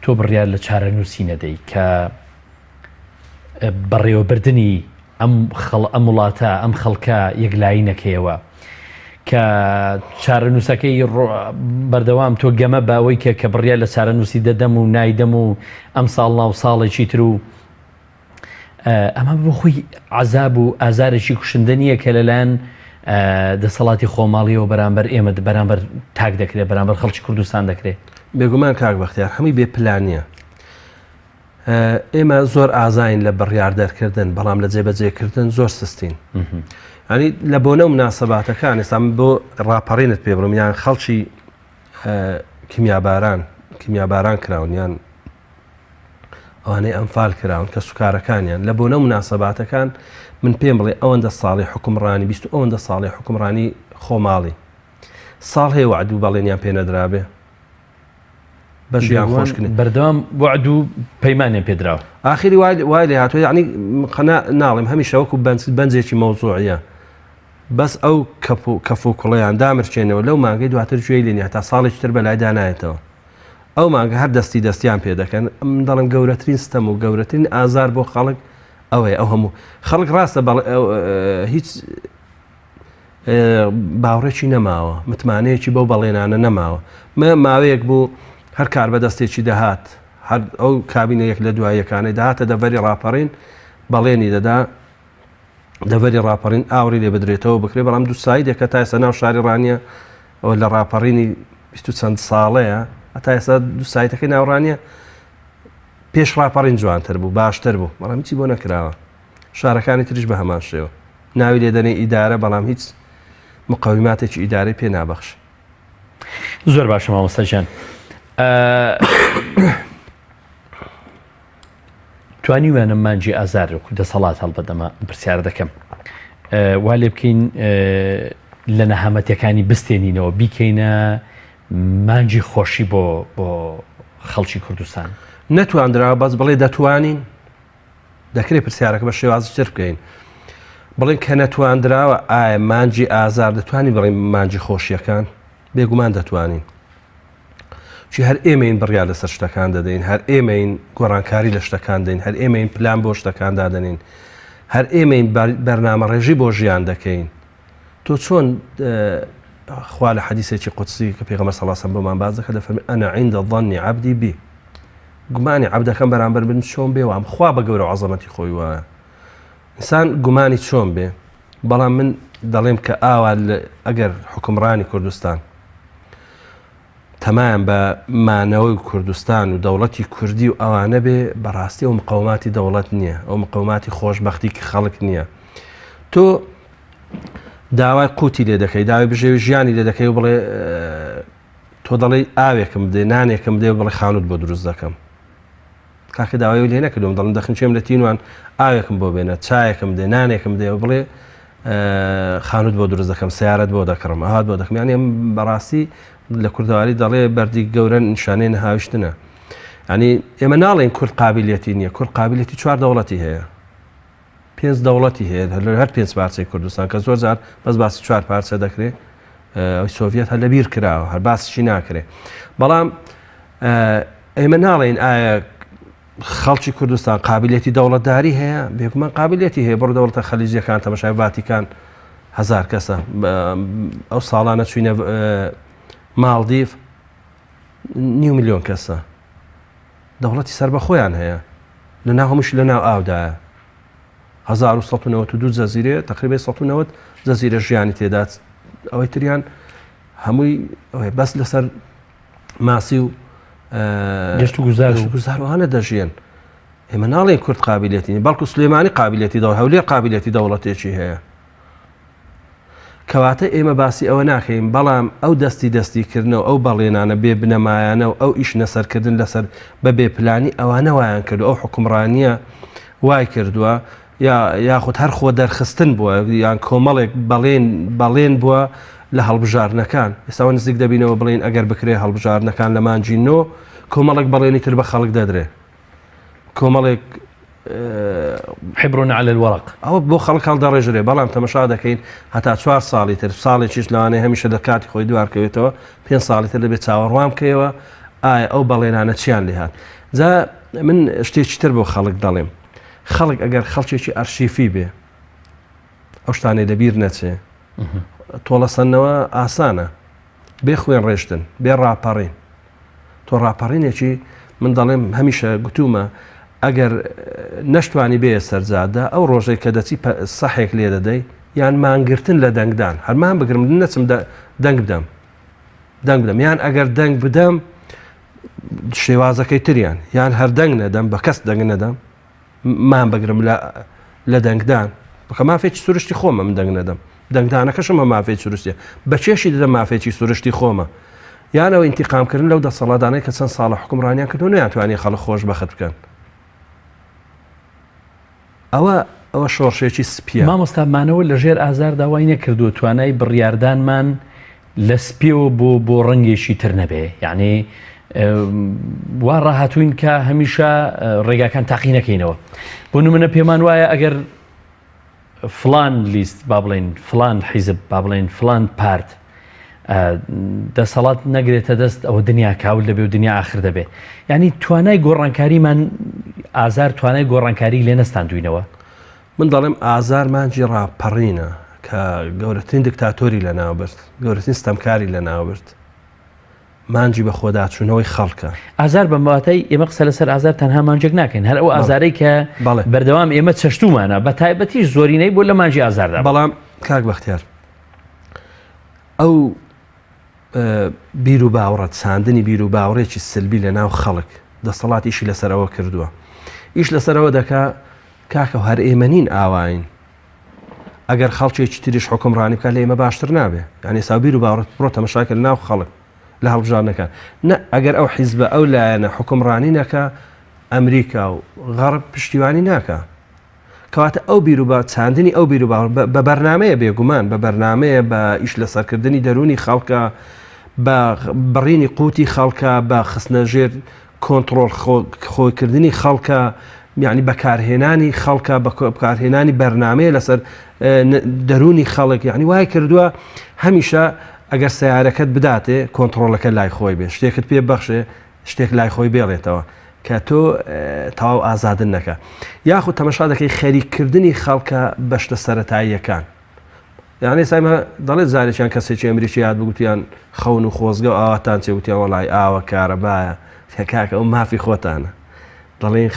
تۆ بڕیار لە چارەنووسی نەدەی کە بەڕێوەبردننی ئەم وڵاتە ئەم خەڵکە یەکلایی نەکەیەوە کە چارەنووسەکەی بەردەوام تۆ گەمە باوەی کە بڕیار لە چارەنووسی دەدەم و نایدەم و ئەم ساڵ ناو ساڵێکی تر و ئەمە بۆ خۆی عەزاب و ئازارێکی کوشندە نییە کە لەلایەن دەسەڵاتی خۆماڵیەوە بەرامبەر ئێمە بەرامبەر تاک دەکرێت بەرامبەر خەڵکی کوردستان دەکرێت بێگومان کاک بەختیار هەمووی بێ پلانیە ئێمە زۆر ئازاین لە بڕیار دەرکردن بەڵام لە جێبەجێکردن زۆر سستین ینی لە بۆنە مناسەباتەکان ئێستام بۆ ڕاپەڕینت پێ بڕم یان خەڵکی کیمیاباران کراون یان ئەوانەی ئەمفال کراون کە سوکارەکانیان لە بۆنە مناسەباتەکان من پێم بڵێ ئەوەندە ساڵی حکومڕانی 20 ئەوەندە ساڵی حکومڕانی خۆماڵی ساڵ هەیە وعد و بەڵێنیان پێ نەدرابێ بەژیان خۆشکردن بەردەوام وعد و پەیمانیان پێدراوە ئاخری وای لێ هاتووە یعنی ناڵێم هەمیشە وەکو بەنجێکی مەوزوعیە بەس ئەو کەف و کوڵەیان دامرچێنەوە لەو مانگەی دواتر گوێی لێنی تا ساڵێکی تر بەلای دانایێتەوە ئەو مانگە هەر دەستیان پێ دەکەن من دەڵم گەورەترین ستەم و گەورەترین ئازار بۆ خەڵک ئەوەیە ئەو هەموو خەڵک ڕاستە هیچ باوڕێکی نەماوە متمانەیەکی بەو بەڵێنانە نەماوە ماوەیەک بوو هەر کار بەدەستێکی دەهات هەر ئەو کابینەیەک لە دواییەکانەی داهاتە دەڤەری ڕاپەڕین بەڵێنی دەدا دەڤەری ڕاپەڕین ئاوری لێ بدرێتەوە بکرێ بەڵام دوو سایدێکە تا ئێستا ناو شاری ڕانیە ئەوە لە ڕاپەڕینی 20 چەند ساڵەیە هەتا ئێستا دوو سایتەکەی ناوڕانیە پێش ڕاپەڕین جوانتر بوو باشتر بوو بەڵام هیچی بۆ نەکراوە شارەکانی تریش بە هەمان شێوە ناوی لێدەنێ ئیدارە بەڵام هیچ مقاوماتێکی ئیدارەی پێ نابەخش زۆر باشە مامۆستاجان توانی وێنم مانجی ئازار و دەسەڵات هەڵبەدەمە پرسیار دەکەم وا لێ بکەین لە نەهامەتیەکانی بستێنینەوە بیکەینە مانجی خۆشی بۆ خەڵکی کوردستان نەتواندراوە بەس بڵێ دەتوانین دەکرێت پرسیارەکە بە شێوازی تر بکەین بڵێن کە نەتواندراوە ئایا مانجی ئازار دەتوانی بڵێن مانجی خۆشیەکان بێگومان دەتوانین چی هەر ئێمەین بڕیار لەسەر شتەکان دەدەین هەر ئێمەین گۆڕانکاری لە شتەکان دەین هەر ئێمەین پلان بۆ شتەکان دادەنین هەر ئێمەین بەرنامە ڕێژی بۆ ژیان دەکەین تۆ چۆن خوا لە حەدیثێکی قودسی کە پێغەمبەر صلی الله علیه و سلم بۆمان باز دەکات دەفەرمێ ئەنا عند ظن عبدی بی گومانی عەبدەکەم بەرامبەر من چۆن بێ وام خوا بە گەورە و عەزەمەتی خۆی وایە ئینسان گومانی چۆن بێ بەڵام من دەڵێم کە ئاوا ئەگەر حکومڕانی کوردستان تەمایان بە مانەوەی کوردستان و دەوڵەتی کوردی و ئەوانە بێ بەڕاستی ئەو مقاوماتی دەوڵەت نییە ئەو مقاوماتی خۆشبەختی خەڵک نییە تۆ داوای قوتی لێ دەکەی داوای بژێوی ژیانی لێ دەکەی و بڵێ تۆ دەڵێ ئاوێکم بدێ نانێکم دێ بڵێ خانوت بۆ دروست دەکەم کاکە داوای لێ نەکردوم دەڵم دەخنچێم لە تینوان ئاوێکم بۆ بێنە چایەکم دێ نانێکم دێ و بڵێ خانوت بۆ دروست دەکەم سیارەت بۆ دەکڕم ئاهات بۆ دەکەم یانی بەڕاستی لە کوردەواری دەڵێ بەردی گەورە نیشانەی نەهاویشتنە ینی ئێمە ناڵێن کورد قابلیەتی نییە کورد قابلیەتی 4 دەوڵەتی هەیە 5 دەوڵەتی هەیە هەر 5 پارچەی کوردستان کە زۆر جار بەس باسی 4 پارچە دەکرێت سۆڤێت هەر لەبیر کراوە هەر باسیشی ناکرێت بەڵام ئێمە ناڵێن ئایا خەڵکی کوردستان قابلیەتی دەوڵەتداری هەیە بێگومان قابلیەتی هەیە بڕ دەوڵەتە خەلیجیەکان تەماشای ڤاتیکان 1000 کەسە ئەو ساڵانە چوینە ماڵدیف 9 ملیۆن کەسە دەوڵەتی سەر بە خۆیان هەیە لەناو هەمووش لەناو ئاودایە 1992 جەزیرە تقریبا 190 جەزیرە ژیانی تێدا ئەوەی تریان هەمووی بەس لەسەر ماسی و گەشت و گوزاروانە دەژێن ئێمە ناڵێن کورد قابلیەتی بەڵکو سلێمانی قابلیەتی دەوڵەت هەولێر قابلیەتی دەوڵەتێکی هەیە کەواتە ئێمە باسی ئەوە ناکەین بەڵام ئەو دەستیکردنەوە ئەو بەڵێنانە بێ بنەمایانە و ئەو ئیش نەسەرکردن لەسەر بە بێپلانی ئەوانە وایان کردو ئەو حکومڕانیە وای کردووە یاخود هەر خۆ دەرخستن بووە یان کۆمەڵێک بەڵێن بووە لە هەڵبژارنەکان ئێستاوە نزیک دەبینەوە بڵێن ئەگەر بکرێ هەڵبژارنەکان لە مانجینۆ کۆمەڵێک بەڵێنی تر بە خەڵک دەدرێ کۆمەڵێک حبرون على الورق ئەوە بۆ خەڵک هەڵدەڕێژرێ بەڵام تەمەشا دەکەین هەتا 4 ساڵی تر ساڵێکیش لەوانەیە هەمیشە لە کاتی خۆی دوارکەوێتەوە 5 ساڵی تر لەبێت چاوەڕوان بکەوە ئایا ئەو بەڵێنانە چیان لێ هات جا من شتێکی تر بۆ خەڵک دەڵێم خەڵک ئەگەر خەڵکێکی ئەرشیفی بێ ئەو شتانەی لەبیر نەچێ تۆڵەسەنەوە ئاسانە بێ خوێن ڕێشتن بێ ڕاپەڕین تۆ ڕاپەڕینێکی من دەڵێم هەمیشە گوتومە ئەگەر نەشتوانی بێ سەرجادا ئەو ڕۆژەی کە دەچی سەحێک لێ دەدەی یان مانگرتن لە دەنگدان هەرمان بگرم نەچم دەنگ بدەم یان ئەگەر دەنگ بدەم شێوازەکەی تریان یان هەر دەنگ نەدەم بە کەس دەنگ نەدەم مان بگرم لە دەنگدان بکە مافێکی سروشتی خۆمە من دەنگ نەدەم دەنگدانەکەشمە مافێک سروستیە بە چێشی دەدەم مافێکی سروشتی خۆمە یانەوە ئینتیقامکردن لەو دەسەڵاتانەی کە چەند ساڵە حکومڕانیان کردو نەیانتوانی خەڵک خۆش بەخت بکەن ئەوە شۆڕشێکی سپیە مامۆستامانەوە لە ژێر ئازار داوای نەکردو توانای بڕیاردانمان لە سپیەوە بۆ ڕەنگێکی تر نەبێ یعنی وا ڕاهاتوین کە هەمیشە ڕێگاکان تاقی نەکەینەوە بۆ نمونە پێمان وایە ئەگەر فلان لیست با بڵێن فلان حیزب با بڵێن فلان پارت دەسەڵات نەگرێتە دەست ئەوە دنیا کاول دەبێ و دنیا ئاخر دەبێ یعنی توانای گۆڕانکاریمان ئازار توانای گۆڕانکاری لێ نەستاندوینەوە من دەڵێم ئازار مانجی ڕاپەڕینە کە گەورەترین دکتاتۆری لە ناوبرد گەورەترین ستەمکاری لە ناوبرد مانجی بە خۆداچوونەوەی خەڵکە ئازار بە ماوەتەی ئێمە قسە لەسەر ئازار تەنها مانجێک ناکەین هەر ئەو ئازارەی کە بەردەوام ئێمە چەشتومانە بە تایبەتیش زۆرینەی بۆ لە مانجی ئازاردا بەڵام کاک بەختیار ئەو بیر و باوەڕەت ساندنی بیر و باوەڕێکی سلبی لە ناو خەڵک دەسەڵات ئیشی لەسەرەوە کردووە ئیش لەسەرەوە دەکا کاکە هەر ئێمە نین ئاواین ئەگەر خەڵکێکی تریش حکومڕانی بکات لە ئێمە باشتر نابێ یعنی ساو بیر و باوەڕەت بڕۆ تەماشاکە لە ناو خەڵک لە هەڵبژارنەکان نە ئەگەر ئەو حیزبە ئەو لایەنە حکومڕانی نەکە ئەمریکا و غەرب پشتیوانی ناکە کەواتە ئەو بیر و چاندنی ئەو بیر و بە بەرنامەیە بێگومان بە بەرنامەیە بە ئیش لەسەرکردنی دەرونی خەڵکە بە بڕینی قوتی خەڵکە بە خستنەژێر کۆنتترۆل خۆیکردنی خەڵکە یعنی بەکارهێنانی خەڵکە بەکارهێنانی بەرنامەیە لەسەر دەرونی خەڵک یعنی وای کردووە هەمیشە ئەگەر سیارەکەت بداتێ کۆنتترۆلەکە لای خۆی بێ شتێکت پێ بەخشێ شتێک لای خۆی بێڵێتەوە کە تۆ تەواو ئازادن نەکە یاخود تەمەشا دەکەی خەریککردنی خەڵکە بەشتە سەرەتاییەکان یعنی سایمە دەڵێت زارێکیان کەسێکی ئەمریکی یاد بگوتیان خەون و خۆزگە و ئاواتان چێوتیان وەڵای ئاوە کارەبایە کاکە ئەو مافی خۆتانە دەڵێن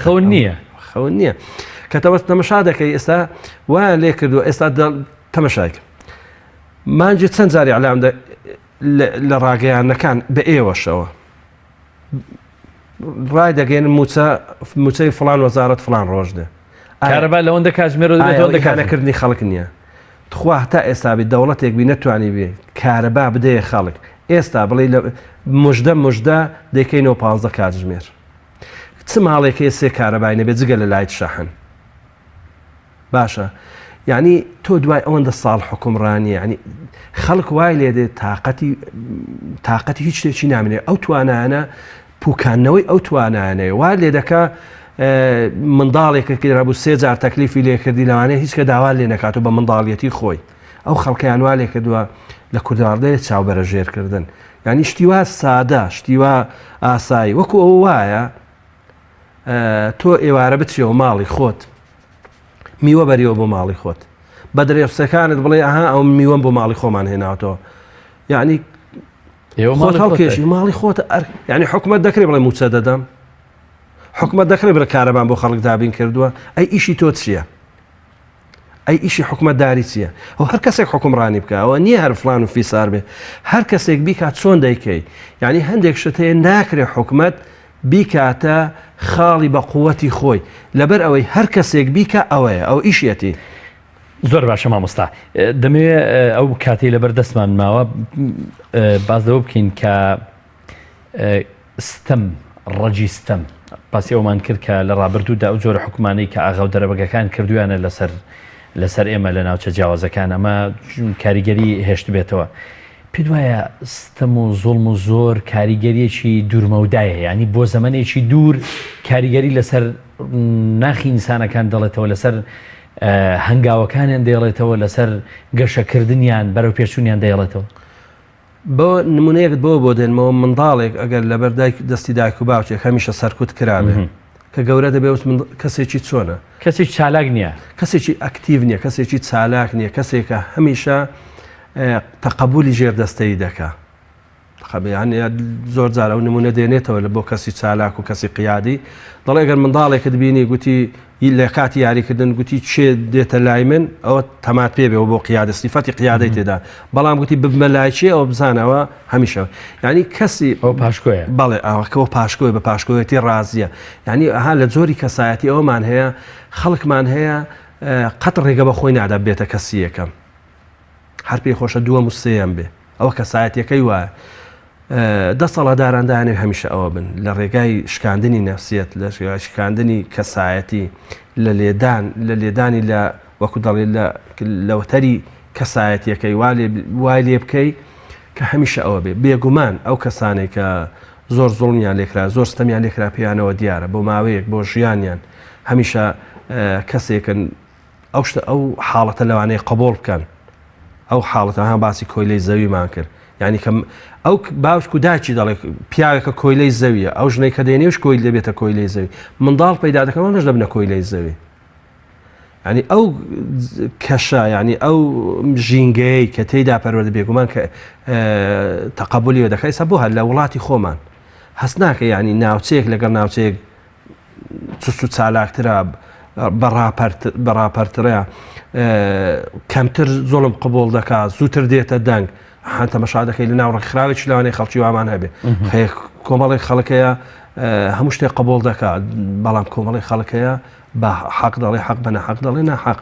خەون نییە خەون نییە کە تەمەشا دەکەی ئێستا وایە لێ کردو ئێستا تەمەشایکە مانجی چەند جاری علام لە ڕاگەیانەکان بە ئێوەشەوە ڕای دەگەێن موچەی فلان وەزارەت فلان ڕۆژدە کارەبا لەوەندە کاتژمێر دەکانەکردنی خەڵک نییە تخوا هەتا ئێستا بێت دەوڵەتێک بی نەتوانی بێ کارەبا بدەیە خەڵک ئێستا بڵێ مژدە دەکەینەوە 15 کاتژمێر چ ماڵێکی سێ کارەبای نەبێت جگە لە لایت شەحن باشە یعنی تۆ دوای ئەوەندە ساڵ حکومڕانی ینی خەڵک وای لێ دێت تااقەتی هیچ شتێکی نامێنێ ئەو توانانە پوکانەوەی ئەو توانانەیە وا لێ دەکا منداڵێکە کێرا بوو 3 جار تەکلیفی لێکردی لەوانەیە هیچ کە داوا لێ نەکاتەوە بە منداڵیەتی خۆی ئەو خەڵکیان وا لێ کردووە لە کورداڵدەیە چاوبەرەژێرکردن ینی شتیوا سادە شتیوا ئاسایی وەکو ئەو وایە تۆ ئێوارە بچیەوە ماڵی خۆت میوە بەریەوە بۆ ماڵی خۆت بە درێفسەکانت بڵێ ئەها ئەو میوەم بۆ ماڵی خۆمان هێناوەتەوە یعنی هەڵکێشی ماڵی خۆت یعنی حکومەت دەکرێت بڵێ موچە دەدەم حکومەت دەکرێت برە کارەبان بۆ خەڵک دابین کردووە ئەی ئیشی تۆ چییە ئەی ئیشی حکومەتداری چییە ئەو هەر کەسێک حکومڕانی بکە ئەوە نییە هەر فلان و فیسار بێ هەر کەسێک بیکات چۆن دەیکەی یعنی هەندێک شتەیە ناکرێت حکومەت بیکاتە خاڵی بە قووەتی خۆی لەبەر ئەوەی هەر کەسێک بیکە ئەوەیە ئەو ئیشیەتی زۆر باشە مامۆستا دەمەوێت ئەو کاتی لەبەر دەستمان ماوە باز لەوە بکەین کە ستەم ڕەجی ستەم باسی ئەومان کرد کە لە ڕابردوودا ئەو جۆرە حکومانەی کە ئاغا و دەرەبەگەکان کردویانە لەسەر ئێمە لە ناوچە جیاوازەکان ئەمە کاریگەری هێشت بێتەوە پێت وایە ستەم و زوڵم و زۆر کاریگەریەکی دوورمەودایە ینی بۆ زەمانێکی دوور کاریگەری لەسەر ناخی ئینسانەکان دەڵێتەوە لەسەر هەنگاوەکانیان دەیڵێتەوە لەسەر گەشەکردنیان بەرەو پێچوونیان دەیڵێتەوە بۆ نمونەیەکت بۆ دێنمەوە منداڵێک ئەگەر لەبەر دەستی دایک و باوچێک هەمیشە سەرکوت کرابێ کە گەورە دەبێت کەسێکی چۆنە کەسێکی چالاک نییە کەسێکی ئەکتیو نییە کەسێکی چالاک نییە کەسێکە هەمیشە تەقبولی ژێردەستەی دەکا زۆر جار ئەو نمونە دێنێتەوە لە بۆ کەسی چالاک و کەسی قیادی دەڵێ ئەگەر منداڵێکت بینی گوتی لە کاتی یاریکردن گوتی چێ دێتە لای من ئەوە تەمات پێ بێەوە بۆ قیادە سیفەتی قیادەی تێدا بەڵام گوتی ببمە لای چێ ئەوە بزانەوە هەمیشە ینی کەسی ئەو پاشکۆیە بەڵێ ئەوەکەەوە پاشکۆی بە پاشکۆیەتی ڕازیە ینی ئەها لە جۆری کەسایەتی ئەومان هەیە خەڵکمان هەیە قەت ڕێگە بە خۆی نادا بێتە کەسی یەکەم هەر پێی خۆشە دووەم و سێیان بێ ئەوە کەسایەتەکەی وایە دەسەڵاتداران هەمیشە ئەوە بن لە ڕێگای شکاندنی نەفسیەت لە شکاندنی کەسایەتی لە لێدانی لە وەکو دەڵێ لەوتەری کەسایەتیەکەی وای لێ بکەی کە هەمیشە ئەوە بێ بێگومان ئەو کەسانێک کە زۆر زوڵمیان لێکرا زۆر ستەمیان لێکرا پێیانەوە دیارە بۆ ماوەیەک بۆ ژیانیان هەمیشە کەسێکن ئەو حاڵەتە لەوانەیە قبول بکەن ئەو حاڵەتە ها باسی کۆیلەی زەویمان کرد ینی کەم ئەو باوشک و داچی دەڵێ پیاوێکە کۆیلەی زەویە ئەو ژنەی کە دێنێش کۆیل دەبێتە کۆیلەی زەوی منداڵ پەیدا دەکەن نەش دەبنە کۆیلەی زەوی ینی ئەو کەشە ینی ئەو ژینگەی کە تێیدا پەروەردە بێگومان کە تەقبولیەوە دەکەی سە بۆ هەر لە وڵاتی خۆمان هەست ناکە ینی ناوچەیەک لەگەڵ ناوچەیەک چست و چالاکترا بەڕاپەرترە کەمتر زۆڵم قبول دەکات زووتر دێتە دەنگ تەمەشا دەکەی لە ناو ڕێکخراوێکی لەوانەیە خەڵکی وامان هەبێ کۆمەڵی خەڵکەیە هەموو شتێک قبول دەکات بەڵام کۆمەڵی خەڵکەیە بە حەق دەڵێ حەق بە نەحەق دەڵێ ناحەق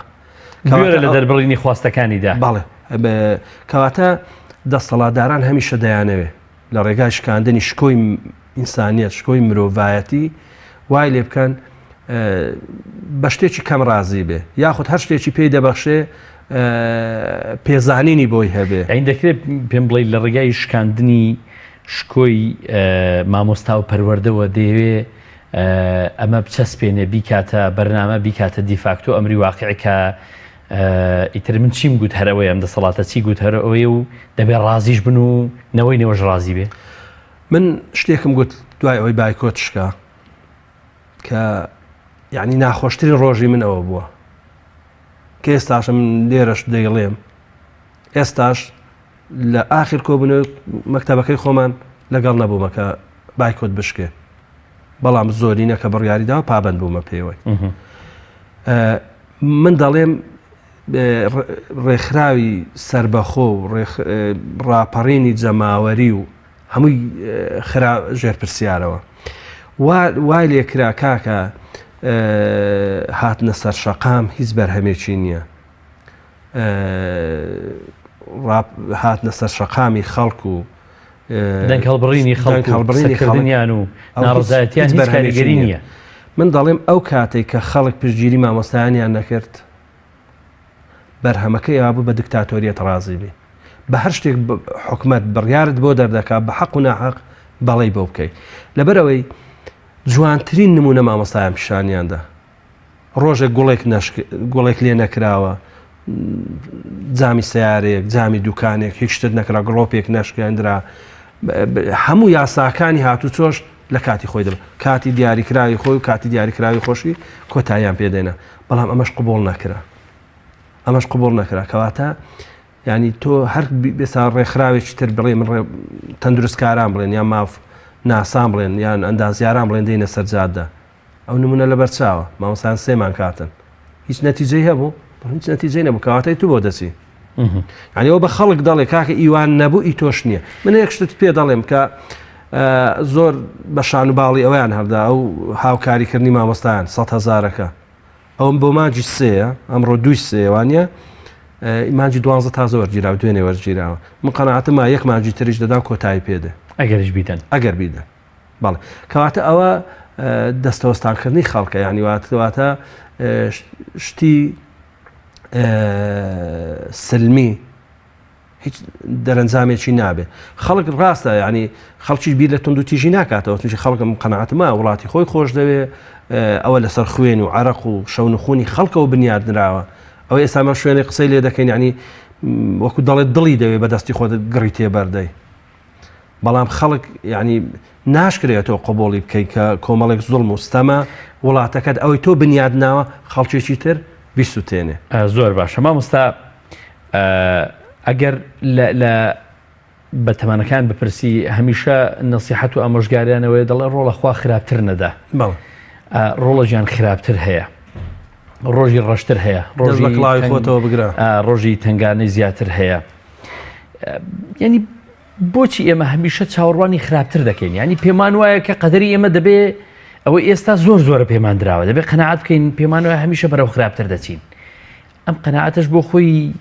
لە دەربڕینی خواستەکانیدا بەڵێ کەواتە دەسەڵاتداران هەمیشە دەیانەوێ لە ڕێگای شکاندنی شکۆی ئینسانیەت شکۆی مرۆڤایەتی وای لێ بکەن بە شتێکی کەم ڕازی بێ یاخود هەر شتێکی پێی دەبەخشێ پێزانینی بۆی هەبێ ئەین دەکرێت پێم بڵێ لە ڕێگای شکاندنی شکۆی مامۆستا و پەروەردەوە دەیەوێ ئەمە بچەسپێنێ بیکاتە بەرنامە بیکاتە دیفاکتۆ ئەمری واقعەکە ئیتر من چیم گوت هەرەوەی ئەم دەسەڵاتە چی گوت هەرەوەی و دەبێت ڕازیش بن و نەوەی نێوەش ڕازی بێ من شتێکم گوت دوای ئەوەی بایکۆت شکا کە یعنی ناخۆشترین ڕۆژی من ئەوە بووە کە ئێستاشم لێرەش دەیڵێم ئێستاش لە ئاخر کۆبنەوە مەکتەبەکەی خۆمان لەگەڵ نەبوومە کە بایکۆت بشکێ بەڵام زۆرینە کە بڕیاریدا پابند بوومە پێوەی من دەڵێم ڕێکخراوی سربەخۆ و ڕاپەڕینی جەماوەری و هەمووی خرا ژێرپرسیارەوە وای لێکرا کاکە هاتنە سەر شەقام هیچ بەرهەمێکی نییە هاتنە سەر شەقامی خەڵک و دەنگ هەڵبڕینی خەڵکردنیان و ناڕزایەتیان هیچ کاریگەری نییە من دەڵێم ئەو کاتێک کە خەڵک پشتگیری مامۆستایانیان نەکرد بەرهەمەکەی ئابوو بە دیکتاتۆریەت ڕازی بێ بە هەر شتێک حکومەت بڕیارت بۆ دەردەکات بە حەق و ناحەق بەڵێ بۆ بکەیت لەبەرەوەی جوانترین نمونە مامۆستایان پیشانیاندا ڕۆژێک گوڵێک لێ نەکراوە جامی سیارێک جامی دوکانێک هیچ شتت نەکرا گڵۆپێک نەشکێنرا هەموو یاساکانی هاتوو چۆش لە کاتی خۆی دڵ کاتی دیاریکراوی خۆی و کاتی دیاریکراوی خۆشی کۆتاییان پێدێنە بەڵام ئەمەش قبول نەکرا کەواتە ینی تۆ هەر بێسا ڕێکخراوێکی تر بڵێ من تەندروستکاران بڵێن یان ماف ناسان بڵێن یان ئەندازیاران بڵێن دێنە سەرجاددا ئەو نمونە لە بەرچاوە مامۆستایان سێمان کاتن هیچ نەتیجەی هەبوو هیچ نەتیجەی نەبوو کەواتەی تو بۆ دەچی ینی ئەوە بە خەڵک دەڵێ کاکە ئیوان نەبوو ئی تۆش نییە من یەک شتت پێ دەڵێم کە زۆر بە شان و باڵی ئەویان هەردا ئەو هاوکاریکردنی مامۆستایان 100,000ەکە ئەوم بۆ مانجی سەیە ئەمڕۆ دوی سێوانە مانجی 12 تازە وەرگیراوە دوێنێ وەرگیراوە من قەنەعەتم یەک مانجی تریش دەدام کۆتایی پێدە ئەگەریش بیدەن ئەگەر بیدەن بەڵێ کەواتە ئەوە دەستەوەستانکردنی خەڵکە یعنی واتە شتی سلمی هیچ دەرەنجامێکی نابێ خەڵک ڕاستە ینی خەڵکی بیر لە تونند و تیژی ناکاتەوە چونکی خەڵکم قەنەعەتمە وڵاتی خۆی خۆش دەوێ ئەوە لەسەر خوێن و عەرەق و شەونخوونی خەڵکەوە بنیادنراوە ئەوە ئێستامە شوێنی قسەی لێ دەکەین ینی وەکو دەڵێت دڵی دەوێ بەدەستی خۆت گڕی تێبەردەی بەڵام خەڵک ینی ناشکرێتەوە قبوڵی بکەیت کە کۆمەڵێک زوڵم و ستەمە وڵاتەکەت ئەوەی تۆ بنیادناوە خەڵکێکی تر بیسووتێنێ زۆر باشە مامۆستا ئەگەر لە بەتەمانەکان بپرسی هەمیشە نەسیحەت و ئامۆژگاریانەوەی دەڵێ ڕۆڵە خوا خراپتر نەدا ڕۆڵە ژیان خراپتر هەیە ڕۆژی ڕەشتر هەیە خۆتەوە بگرە ڕۆژی تنگانەی زیاتر هەیە ینی بۆچی ئێمە هەمیشە چاوەڕوانی خراپتر دەکەین ینی پێمان وایە کە قەدەری ئێمە دەبێ ئەوە ئێستا زۆرە پێمان درراوە دەبێت قەنەعەت بکەین پێمان وایە هەمیشە بەرەو خراپتر دەچین ئەم قەنەعەتش بۆ خۆی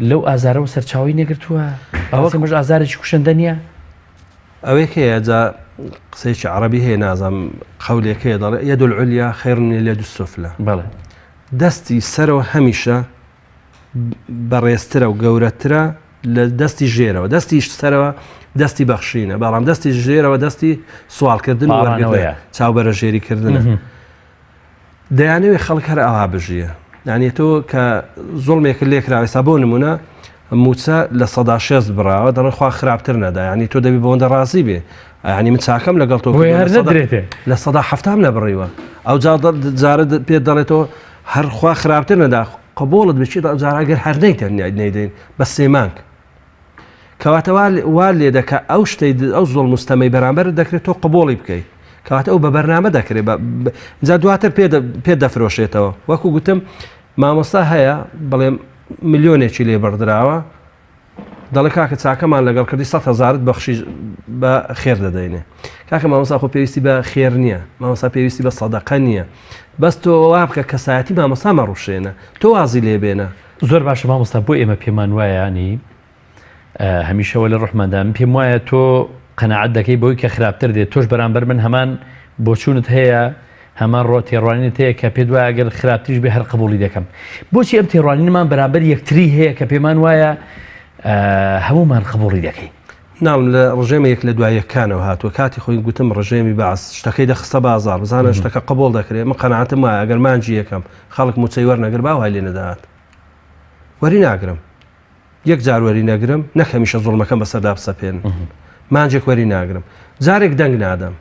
لەو ئازارە و سەرچاوی نەگرتووە ئەوە مەژ ئازارێکی کوشندە نییە ئەوەی هەیە جا قسەیەکی عەرەبی هەیە نازم قەولێکەیە دەڵێ یەد العولیا خەیڕ من اليد السفلى بەڵێ دەستی سەرەوە هەمیشە بەڕێزترە و گەورەترە لە دەستی ژێرەوە دەستی سەرەوە دەستی بەخشینە بەڵام دەستی ژێرەوە دەستی سوالکردن و چاوبەرە ژێریکردنە دەیانەوێت خەڵک هەر ئاوا بژیە یعنی تۆ کە زوڵمێک لێکراوێستا بۆ نمونە موچە لە 16 براوە دەڵێن خوا خراپتر نەدا ینی تۆ دەبی بۆەوەندە ڕازی بێ ینی من چاکەم لەگەڵ تۆ لە 170 نەبڕیوە ئەو جارە پێ دەڵێتەوە هەر خوا خراپتر نەدا قبوڵت بچیت جارەگەر هەر نەیدەین بە سێمانک کەواتە وا لێ دەکە ئەو شتەی ئەو زۆڵ مستەمەی بەرامبەر دەکرێت تۆ قبوڵی بکەیت کەواتە ئەو بە بەرنامە دەکرێت جا دواتر پێ دەفرۆشێتەوە وەکو گوتم مامۆستا هەیە بڵێم ملیۆنێکی لێ بەردراوە دەڵێ کاکە چاکەمان لەگەڵ کردی 100,000 بەخشی بە خێر دەدەینێ کاکە مامۆستا خۆ پێویستی بە خێر نییە مامۆستا پێویستی بە سەدەقە نییە بەس تۆ وا بکە کەسایەتی مامۆستا مەڕوشێنە تۆ وازی لێ بێنە زۆر باشە مامۆستا بۆ ئێمە پێمان وایە ینی هەمیشەوە لە ڕوحمەدا من پێم وایە تۆ قەنەعەت دەکەی بۆی کە خراپتر دێت تۆش بەرامبەر من هەمان بۆچوونت هەیە هەمان ڕۆ تێڕوانینت هەیە کە پێت وایە ئەگەر خراپتیش بێ هەر قبوڵی دەکەم بۆچی ئەم تێڕوانینمان بەرامبەر یەکتری هەیە کە پێمان وایە هەمومان قبوڵی دەکەی ناڵم لە ڕژێمێک لە دوایەکانەوە هاتووە کاتی خۆی گوتم ڕژێمی باس شتەکەی دەخستە بازار بزانە شتەکە قبول دەکرێت من قەنەعەتم وایە ئەگەر مانجی یەکەم خەڵک موچەی وەرنەگر باوای لێ نەداهات وەری ناگرم یەک جار وەری نەگرم نەخەمیشە زوڵمەکەم بەسەردا بسەپێن مانجێک وەری ناگرم جارێک دەنگ نادەم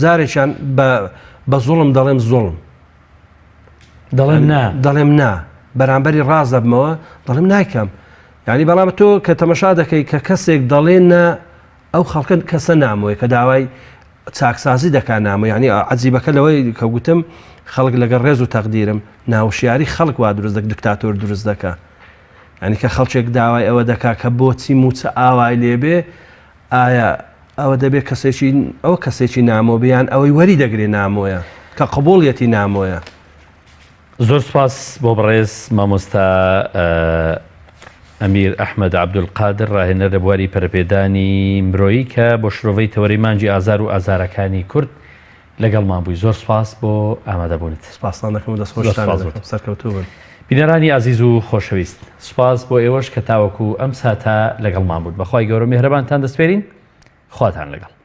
جارێکیان بە زوڵم دەڵێم زوڵم دەڵێم نا بەرامبەری ڕاز دەبمەوە دەڵێم نایکەم یعنی بەڵام تۆ کە تەمەشا دەکەی کە کەسێک دەڵێنە ئەو خەڵکن کەسە نامۆی کە داوای چاکسازی دەکات نامە ینی عەجیبەکە لەوەی کە گوتم خەڵک لەگەڵ ڕێز و تەقدیرم ناوشیاری خەڵک وا دروست دکتاتۆر دروست دەکات ینی کە خەڵکێک داوای ئەوە دەکات کە بۆچی موچە ئاوای لێبێ ئایا ئەوە دەبێت کەسێکی نامۆ بیان ئەوەی وەری دەگرێت نامۆیە کە قبوڵیەتی نامۆیە زۆر سپاس بۆ بەڕێز مامۆستا ئەمیر ئەحمەد عەبدولقادر ڕاهێنەر لە بواری پەرپێدانی مرۆیی کە بۆ شرۆڤەی تەوەری مانجی ئازار و ئازارەکانی کورد لەگەڵمان بووی زۆر سپاس بۆ ئامادەبوونت سپاسان دەکەم دەستخۆشتان سەرکەوتوو بن بینەرانی عزیز و خۆشەویست سپاس بۆ ئێوەش کە تاوەکو ئەم ساتە لەگەڵمان بوون بەخوای گەورە میهرەبانتان دەسپێرین خواتان لەگەڵ